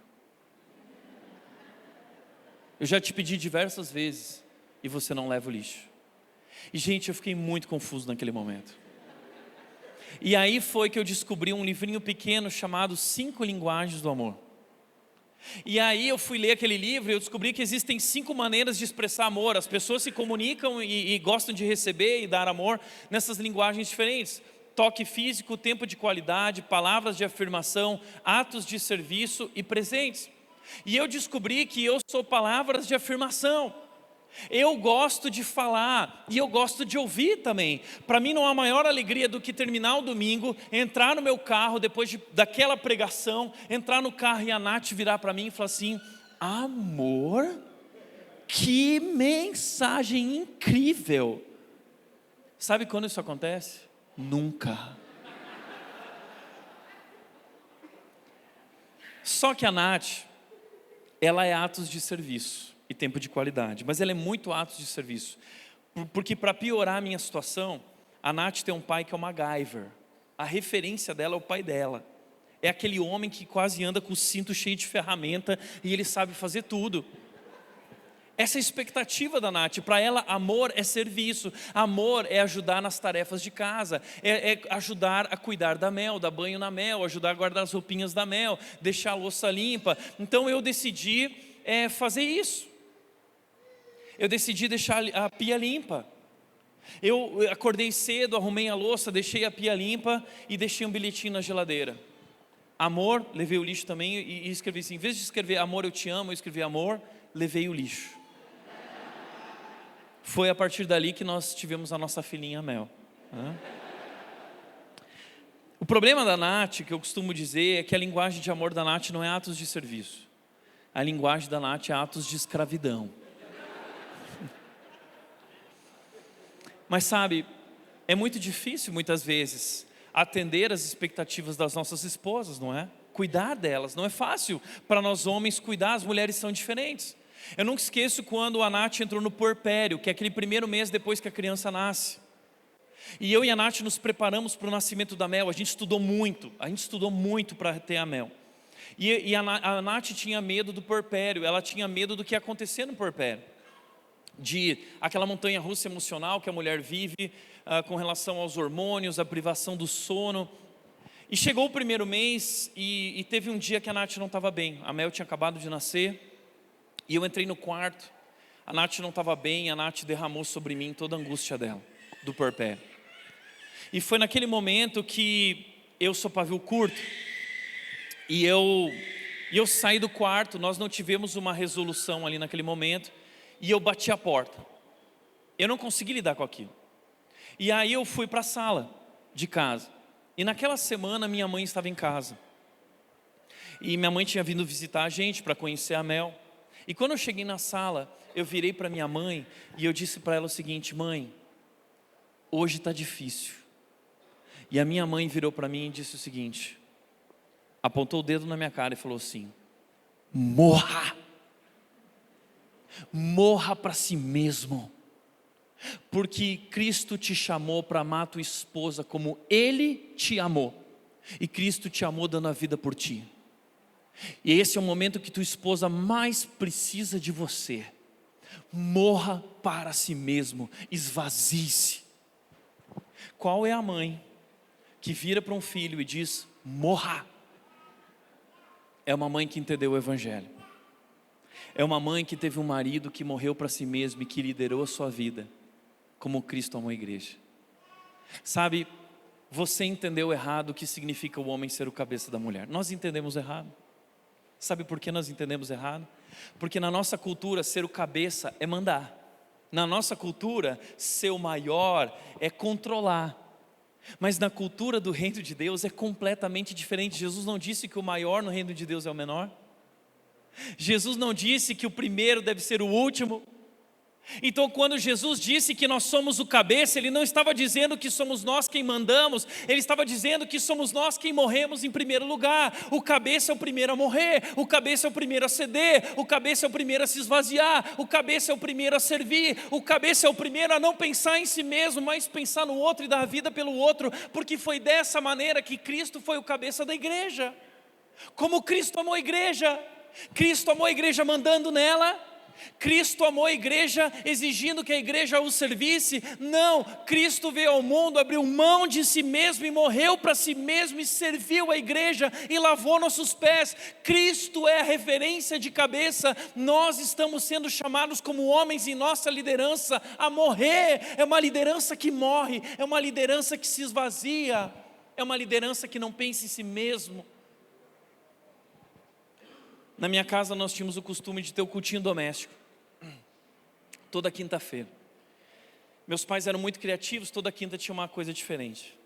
Eu já te pedi diversas vezes e você não leva o lixo. E gente, eu fiquei muito confuso naquele momento. E aí foi que eu descobri um livrinho pequeno chamado 5 Linguagens do Amor. E aí eu fui ler aquele livro e eu descobri que existem 5 maneiras de expressar amor. As pessoas se comunicam e gostam de receber e dar amor nessas linguagens diferentes: toque físico, tempo de qualidade, palavras de afirmação, atos de serviço e presentes. E eu descobri que eu sou palavras de afirmação. Eu gosto de falar e eu gosto de ouvir também. Para mim não há maior alegria do que terminar o domingo, entrar no meu carro depois daquela pregação, entrar no carro e a Nath virar para mim e falar assim: amor, que mensagem incrível. Sabe quando isso acontece? Nunca. Só que a Nath, ela é atos de serviço e tempo de qualidade, mas ela é muito atos de serviço, porque para piorar a minha situação, a Nath tem um pai que é o MacGyver. A referência dela é o pai dela. É aquele homem que quase anda com o cinto cheio de ferramenta e ele sabe fazer tudo. Essa é a expectativa da Nath. Para ela, amor é serviço, amor é ajudar nas tarefas de casa, é ajudar a cuidar da Mel, dar banho na Mel, ajudar a guardar as roupinhas da Mel, deixar a louça limpa. Então eu decidi fazer isso. Eu decidi deixar a pia limpa. Eu acordei cedo, arrumei a louça, deixei a pia limpa e deixei um bilhetinho na geladeira. Amor, levei o lixo também e escrevi assim, em vez de escrever amor eu te amo, eu escrevi amor, levei o lixo. Foi a partir dali que nós tivemos a nossa filhinha Mel. O problema da Nath, que eu costumo dizer, é que a linguagem de amor da Nath não é atos de serviço. A linguagem da Nath é atos de escravidão. Mas sabe, é muito difícil muitas vezes atender as expectativas das nossas esposas, não é? Cuidar delas, não é fácil para nós homens cuidar, as mulheres são diferentes. Eu nunca esqueço quando a Nath entrou no puerpério, que é aquele primeiro mês depois que a criança nasce. E eu e a Nath nos preparamos para o nascimento da Mel, a gente estudou muito para ter a Mel. E a Nath tinha medo do puerpério, ela tinha medo do que ia acontecer no puerpério. De aquela montanha-russa emocional que a mulher vive com relação aos hormônios, a privação do sono. E chegou o primeiro mês e teve um dia que a Nath não estava bem, a Mel tinha acabado de nascer. E eu entrei no quarto, a Nath não estava bem, a Nath derramou sobre mim toda a angústia dela, do puerpério. E foi naquele momento que eu sou pavio curto, e eu saí do quarto, nós não tivemos uma resolução ali naquele momento, e eu bati a porta. Eu não consegui lidar com aquilo. E aí eu fui para a sala de casa, e naquela semana minha mãe estava em casa. E minha mãe tinha vindo visitar a gente para conhecer a Mel. E quando eu cheguei na sala, eu virei para minha mãe e eu disse para ela o seguinte: mãe, hoje está difícil. E a minha mãe virou para mim e disse o seguinte, apontou o dedo na minha cara e falou assim: morra! Morra para si mesmo, porque Cristo te chamou para amar tua esposa como Ele te amou, e Cristo te amou dando a vida por ti. E esse é o momento que tua esposa mais precisa de você. Morra para si mesmo, esvazie-se. Qual é a mãe que vira para um filho e diz: morra? É uma mãe que entendeu o Evangelho. É uma mãe que teve um marido que morreu para si mesmo e que liderou a sua vida, como Cristo amou a igreja. Sabe, você entendeu errado o que significa o homem ser o cabeça da mulher. Nós entendemos errado. Sabe por que nós entendemos errado? Porque na nossa cultura ser o cabeça é mandar. Na nossa cultura ser o maior é controlar. Mas na cultura do reino de Deus é completamente diferente. Jesus não disse que o maior no reino de Deus é o menor. Jesus não disse que o primeiro deve ser o último. Então quando Jesus disse que nós somos o cabeça, Ele não estava dizendo que somos nós quem mandamos, Ele estava dizendo que somos nós quem morremos em primeiro lugar. O cabeça é o primeiro a morrer, o cabeça é o primeiro a ceder, o cabeça é o primeiro a se esvaziar, o cabeça é o primeiro a servir, o cabeça é o primeiro a não pensar em si mesmo, mas pensar no outro e dar a vida pelo outro, porque foi dessa maneira que Cristo foi o cabeça da igreja. Como Cristo amou a igreja, Cristo amou a igreja mandando nela, Cristo amou a igreja exigindo que a igreja o servisse. Não, Cristo veio ao mundo, abriu mão de si mesmo e morreu para si mesmo e serviu a igreja e lavou nossos pés. Cristo é a referência de cabeça. Nós estamos sendo chamados como homens em nossa liderança a morrer. É uma liderança que morre, é uma liderança que se esvazia, é uma liderança que não pensa em si mesmo. Na minha casa nós tínhamos o costume de ter o cultinho doméstico, toda quinta-feira. Meus pais eram muito criativos, toda quinta tinha uma coisa diferente.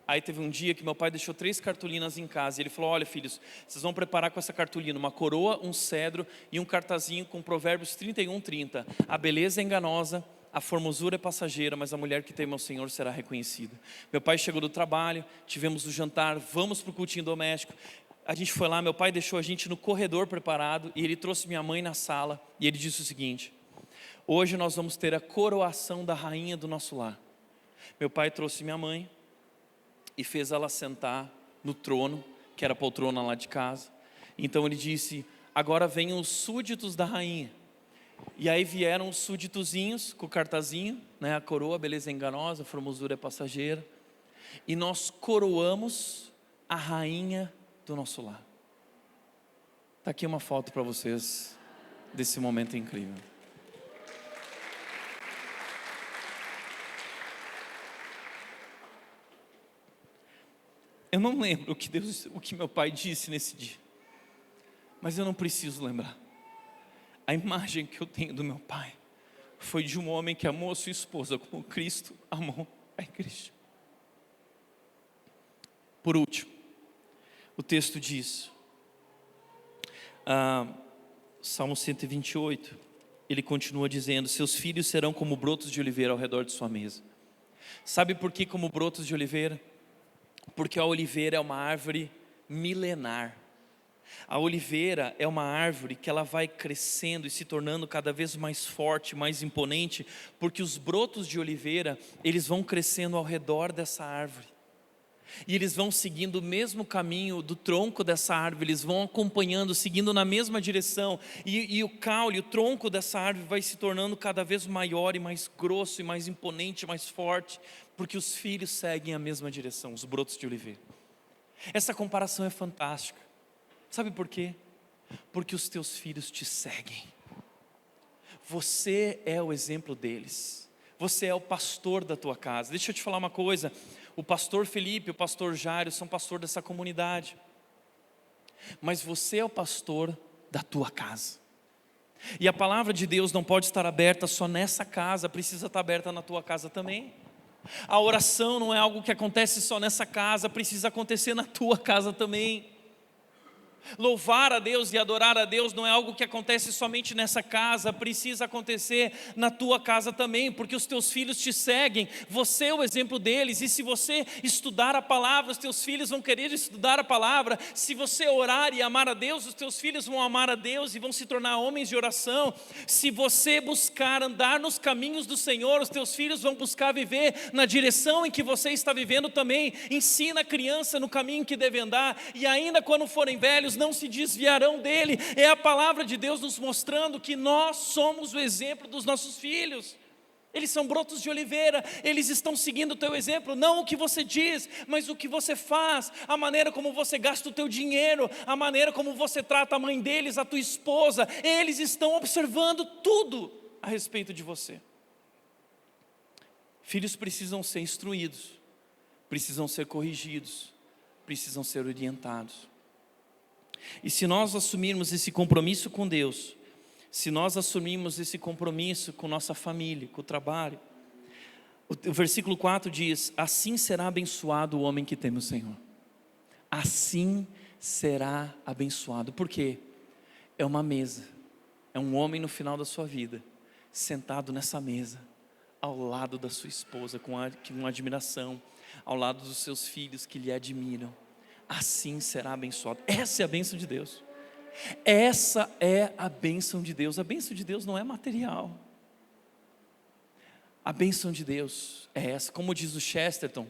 Aí teve um dia que meu pai deixou 3 cartolinas em casa, e ele falou: olha filhos, vocês vão preparar com essa cartolina uma coroa, um cedro e um cartazinho com Provérbios 31:30. A beleza é enganosa, a formosura é passageira, mas a mulher que teme ao Senhor será reconhecida. Meu pai chegou do trabalho, tivemos o jantar, vamos para o cultinho doméstico. A gente foi lá, meu pai deixou a gente no corredor preparado e ele trouxe minha mãe na sala e ele disse o seguinte: hoje nós vamos ter a coroação da rainha do nosso lar. Meu pai trouxe minha mãe e fez ela sentar no trono, que era a poltrona lá de casa. Então ele disse: agora vêm os súditos da rainha. E aí vieram os súditozinhos com o cartazinho, né? A coroa, a beleza é enganosa, a formosura é passageira. E nós coroamos a rainha do nosso lar. Está aqui uma foto para vocês desse momento incrível. Eu não lembro o que meu pai disse nesse dia, mas eu não preciso lembrar. A imagem que eu tenho do meu pai foi de um homem que amou a sua esposa como Cristo amou a igreja. Por último, o texto diz, Salmo 128, ele continua dizendo: seus filhos serão como brotos de oliveira ao redor de sua mesa. Sabe por que como brotos de oliveira? Porque a oliveira é uma árvore milenar. A oliveira é uma árvore que ela vai crescendo e se tornando cada vez mais forte, mais imponente, porque os brotos de oliveira, eles vão crescendo ao redor dessa árvore. E eles vão seguindo o mesmo caminho do tronco dessa árvore, eles vão acompanhando, seguindo na mesma direção. E o caule, o tronco dessa árvore vai se tornando cada vez maior e mais grosso e mais imponente, mais forte, porque os filhos seguem a mesma direção, os brotos de oliveira. Essa comparação é fantástica. Sabe por quê? Porque os teus filhos te seguem. Você é o exemplo deles. Você é o pastor da tua casa. Deixa eu te falar uma coisa. O pastor Felipe, o pastor Jairo são pastor dessa comunidade. Mas você é o pastor da tua casa. E a palavra de Deus não pode estar aberta só nessa casa, precisa estar aberta na tua casa também. A oração não é algo que acontece só nessa casa, precisa acontecer na tua casa também. Louvar a Deus e adorar a Deus não é algo que acontece somente nessa casa, precisa acontecer na tua casa também, porque os teus filhos te seguem, você é o exemplo deles. E se você estudar a palavra, os teus filhos vão querer estudar a palavra. Se você orar e amar a Deus, os teus filhos vão amar a Deus e vão se tornar homens de oração. Se você buscar andar nos caminhos do Senhor, os teus filhos vão buscar viver na direção em que você está vivendo também. Ensina a criança no caminho que deve andar, e ainda quando forem velhos, não se desviarão dele. É a palavra de Deus nos mostrando que nós somos o exemplo dos nossos filhos. Eles são brotos de oliveira, eles estão seguindo o teu exemplo, não o que você diz, mas o que você faz, a maneira como você gasta o teu dinheiro, a maneira como você trata a mãe deles, a tua esposa. Eles estão observando tudo a respeito de você. Filhos precisam ser instruídos, precisam ser corrigidos, precisam ser orientados. E se nós assumirmos esse compromisso com Deus, se nós assumirmos esse compromisso com nossa família, com o trabalho, o versículo 4 diz: assim será abençoado o homem que teme o Senhor. Assim será abençoado. Por quê? É uma mesa, é um homem no final da sua vida, sentado nessa mesa, ao lado da sua esposa, com admiração, ao lado dos seus filhos que lhe admiram. Assim será abençoado. Essa é a bênção de Deus. Essa é a bênção de Deus. A bênção de Deus não é material. A bênção de Deus é essa. Como diz o Chesterton,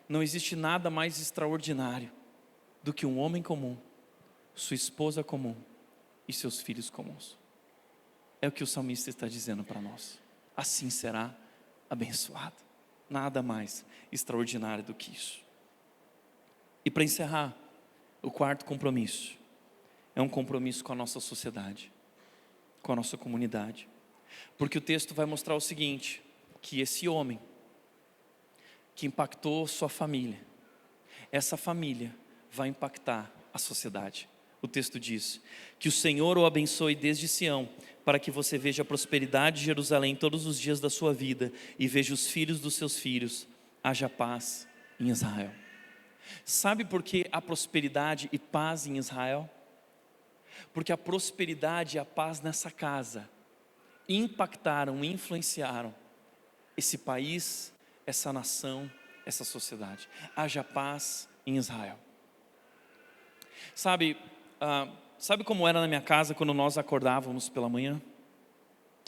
não existe nada mais extraordinário do que um homem comum, sua esposa comum e seus filhos comuns. É o que o salmista está dizendo para nós. Assim será abençoado. Nada mais extraordinário do que isso. E para encerrar, o quarto compromisso é um compromisso com a nossa sociedade, com a nossa comunidade. Porque o texto vai mostrar o seguinte, que esse homem que impactou sua família, essa família vai impactar a sociedade. O texto diz que o Senhor o abençoe desde Sião, para que você veja a prosperidade de Jerusalém todos os dias da sua vida e veja os filhos dos seus filhos, haja paz em Israel. Sabe por que há prosperidade e paz em Israel? Porque a prosperidade e a paz nessa casa impactaram, influenciaram esse país, essa nação, essa sociedade. Haja paz em Israel. Sabe como era na minha casa quando nós acordávamos pela manhã?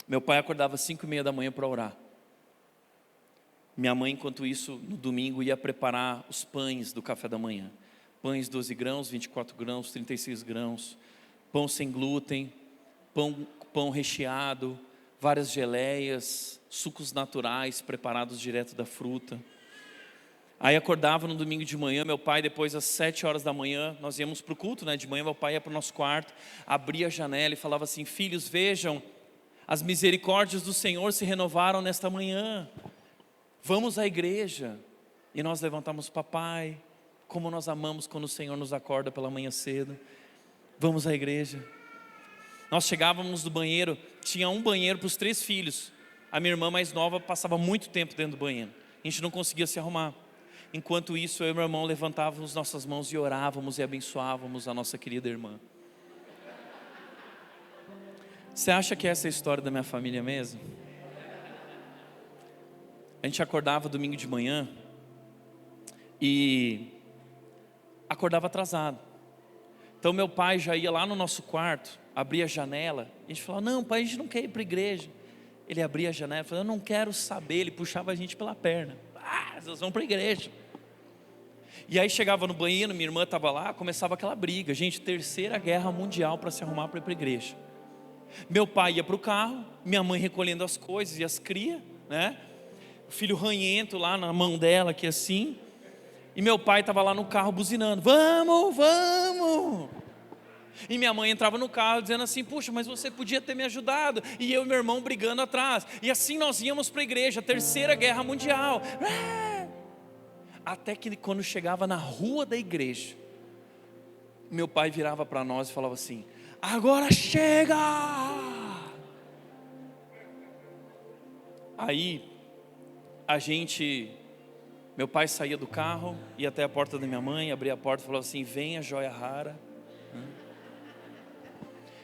Meu pai acordava às 5:30 da manhã para orar. Minha mãe, enquanto isso, no domingo, ia preparar os pães do café da manhã. Pães 12 grãos, 24 grãos, 36 grãos, pão sem glúten, pão pão recheado, várias geleias, sucos naturais preparados direto da fruta. Aí acordava no domingo de manhã, meu pai, depois às 7 horas da manhã, nós íamos para o culto, né? De manhã meu pai ia para o nosso quarto, abria a janela e falava assim: filhos, vejam, as misericórdias do Senhor se renovaram nesta manhã, vamos à igreja. E nós levantamos: papai, como nós amamos quando o Senhor nos acorda pela manhã cedo, vamos à igreja. Nós chegávamos do banheiro, tinha um banheiro para os 3 filhos, a minha irmã mais nova passava muito tempo dentro do banheiro, a gente não conseguia se arrumar. Enquanto isso, eu e meu irmão levantávamos nossas mãos e orávamos e abençoávamos a nossa querida irmã. Você acha que essa é a história da minha família mesmo? A gente acordava domingo de manhã e acordava atrasado. Então meu pai já ia lá no nosso quarto, abria a janela, a gente falava: não pai, a gente não quer ir para a igreja. Ele abria a janela e falava: eu não quero saber. Ele puxava a gente pela perna: vocês vão para a igreja. E aí chegava no banheiro, minha irmã estava lá, começava aquela briga. Gente, 3ª Guerra Mundial para se arrumar para ir para a igreja. Meu pai ia para o carro, minha mãe recolhendo as coisas e as crias, né? O filho ranhento lá na mão dela, aqui assim. E meu pai estava lá no carro buzinando: vamos, vamos. E minha mãe entrava no carro dizendo assim: puxa, mas você podia ter me ajudado. E eu e meu irmão brigando atrás. E assim nós íamos para a igreja, 3ª Guerra Mundial. Até que quando chegava na rua da igreja, meu pai virava para nós e falava assim: agora chega! Aí meu pai saía do carro, ia até a porta da minha mãe, abria a porta e falava assim: venha, joia rara.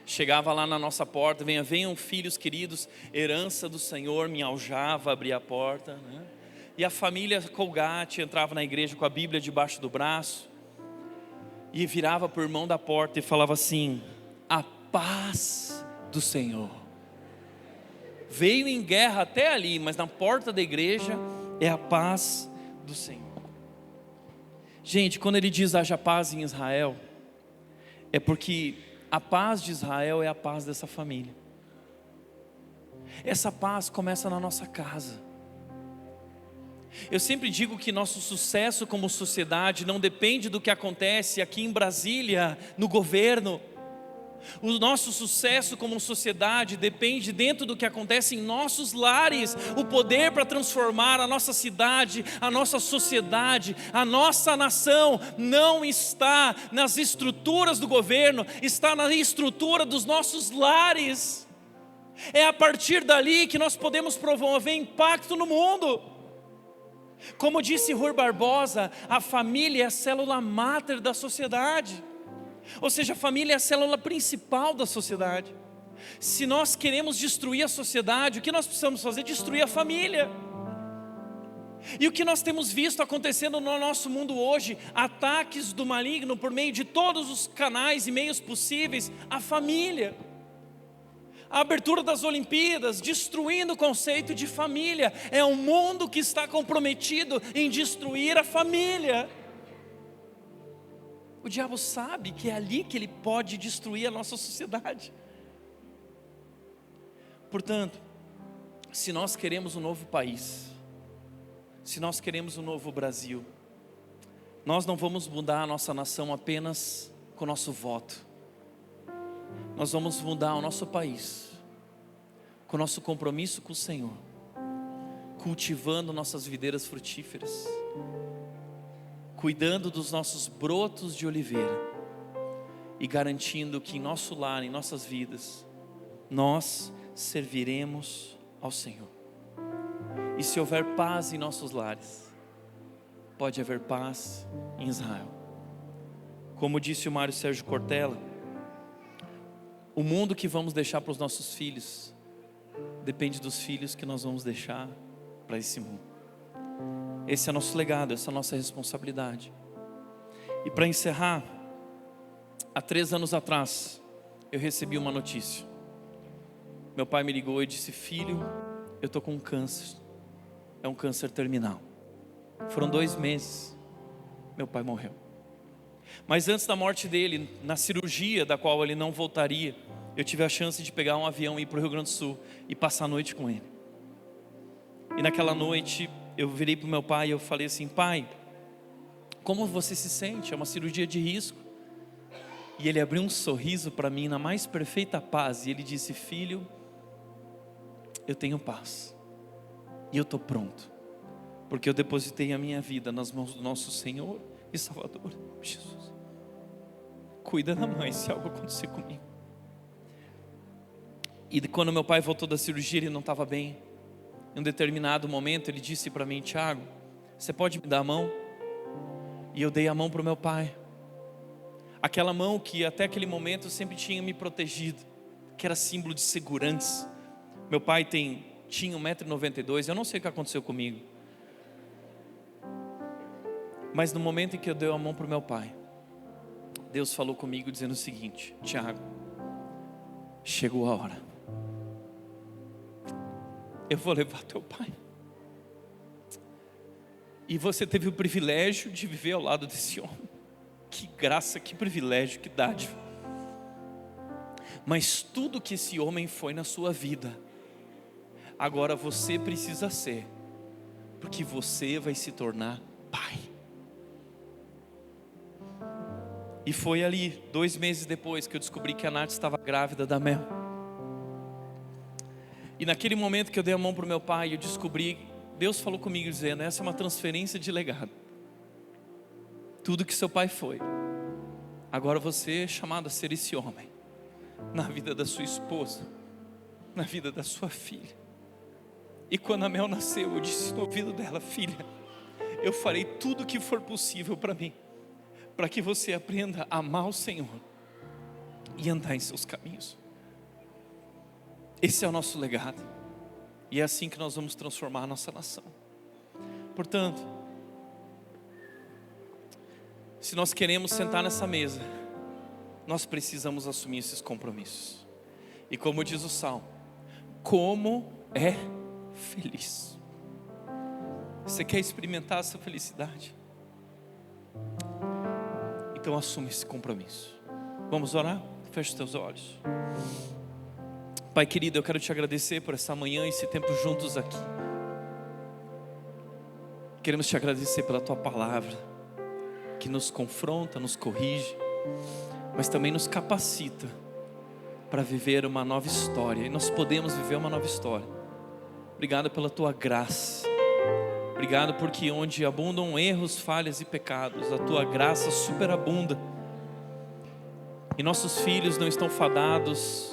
Chegava lá na nossa porta: venham filhos queridos, herança do Senhor, me aljava, abria a porta, né? E a família Colgate entrava na igreja com a Bíblia debaixo do braço e virava para o irmão da porta e falava assim: a paz do Senhor. Veio em guerra até ali, mas na porta da igreja é a paz do Senhor. Gente, quando ele diz haja paz em Israel, é porque a paz de Israel é a paz dessa família. Essa paz começa na nossa casa. Eu sempre digo que nosso sucesso como sociedade não depende do que acontece aqui em Brasília, no governo. O nosso sucesso como sociedade depende dentro do que acontece em nossos lares. O poder para transformar a nossa cidade, a nossa sociedade, a nossa nação não está nas estruturas do governo, está na estrutura dos nossos lares. É a partir dali que nós podemos promover impacto no mundo. Como disse Rui Barbosa, a família é a célula máter da sociedade. Ou seja, a família é a célula principal da sociedade. Se nós queremos destruir a sociedade, o que nós precisamos fazer? Destruir a família. E o que nós temos visto acontecendo no nosso mundo hoje? Ataques do maligno por meio de todos os canais e meios possíveis à família. A abertura das Olimpíadas, destruindo o conceito de família. É um mundo que está comprometido em destruir a família. O diabo sabe que é ali que ele pode destruir a nossa sociedade. Portanto, se nós queremos um novo país, se nós queremos um novo Brasil, nós não vamos mudar a nossa nação apenas com o nosso voto. Nós vamos mudar o nosso país com o nosso compromisso com o Senhor, cultivando nossas videiras frutíferas, cuidando dos nossos brotos de oliveira e garantindo que em nosso lar, em nossas vidas, nós serviremos ao Senhor. E se houver paz em nossos lares, pode haver paz em Israel. Como disse o Mário Sérgio Cortella, o mundo que vamos deixar para os nossos filhos depende dos filhos que nós vamos deixar para esse mundo. Esse é nosso legado, essa é a nossa responsabilidade. E para encerrar, há 3 anos atrás, eu recebi uma notícia. Meu pai me ligou e disse: filho, eu estou com um câncer. É um câncer terminal. Foram 2 meses, meu pai morreu. Mas antes da morte dele, na cirurgia da qual ele não voltaria, eu tive a chance de pegar um avião e ir para o Rio Grande do Sul e passar a noite com ele. E naquela noite eu virei para o meu pai e eu falei assim: pai, como você se sente? É uma cirurgia de risco. E ele abriu um sorriso para mim na mais perfeita paz e ele disse: filho, eu tenho paz e eu estou pronto, porque eu depositei a minha vida nas mãos do nosso Senhor e Salvador Jesus. Cuida da mãe se algo acontecer comigo. E quando meu pai voltou da cirurgia, ele não estava bem. Em um determinado momento ele disse para mim: Tiago, você pode me dar a mão? E eu dei a mão para o meu pai. Aquela mão que até aquele momento sempre tinha me protegido, que era símbolo de segurança. Meu pai tinha 1,92 m, eu não sei o que aconteceu comigo. Mas no momento em que eu dei a mão para o meu pai, Deus falou comigo dizendo o seguinte: Tiago, chegou a hora. Eu vou levar teu pai. E você teve o privilégio de viver ao lado desse homem. Que graça, que privilégio, que dádiva. Mas tudo que esse homem foi na sua vida, agora você precisa ser, porque você vai se tornar pai. E foi ali, 2 meses depois, que eu descobri que a Nath estava grávida da Mel. E naquele momento que eu dei a mão para o meu pai, eu descobri, Deus falou comigo dizendo: essa é uma transferência de legado. Tudo que seu pai foi, agora você é chamado a ser esse homem, na vida da sua esposa, na vida da sua filha. E quando a Mel nasceu, eu disse no ouvido dela: filha, eu farei tudo o que for possível para mim, para que você aprenda a amar o Senhor e andar em seus caminhos. Esse é o nosso legado, e é assim que nós vamos transformar a nossa nação. Portanto, se nós queremos sentar nessa mesa, nós precisamos assumir esses compromissos. E como diz o Salmo, como é feliz. Você quer experimentar essa felicidade? Então assume esse compromisso. Vamos orar? Feche os teus olhos. Pai querido, eu quero te agradecer por essa manhã e esse tempo juntos aqui. Queremos te agradecer pela tua palavra, que nos confronta, nos corrige, mas também nos capacita para viver uma nova história. E nós podemos viver uma nova história. Obrigado pela tua graça. Obrigado porque onde abundam erros, falhas e pecados, a tua graça superabunda. E nossos filhos não estão fadados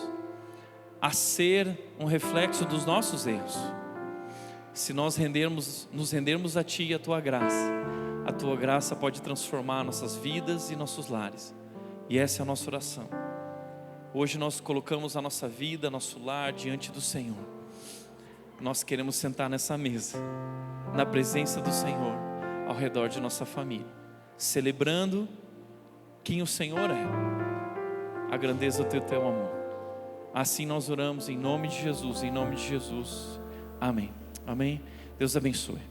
a ser um reflexo dos nossos erros. Se nós nos rendermos a Ti e a Tua graça pode transformar nossas vidas e nossos lares. E essa é a nossa oração. Hoje nós colocamos a nossa vida, nosso lar diante do Senhor. Nós queremos sentar nessa mesa, na presença do Senhor, ao redor de nossa família, celebrando quem o Senhor é, a grandeza do teu amor. Assim nós oramos em nome de Jesus, em nome de Jesus. Amém. Amém. Deus abençoe.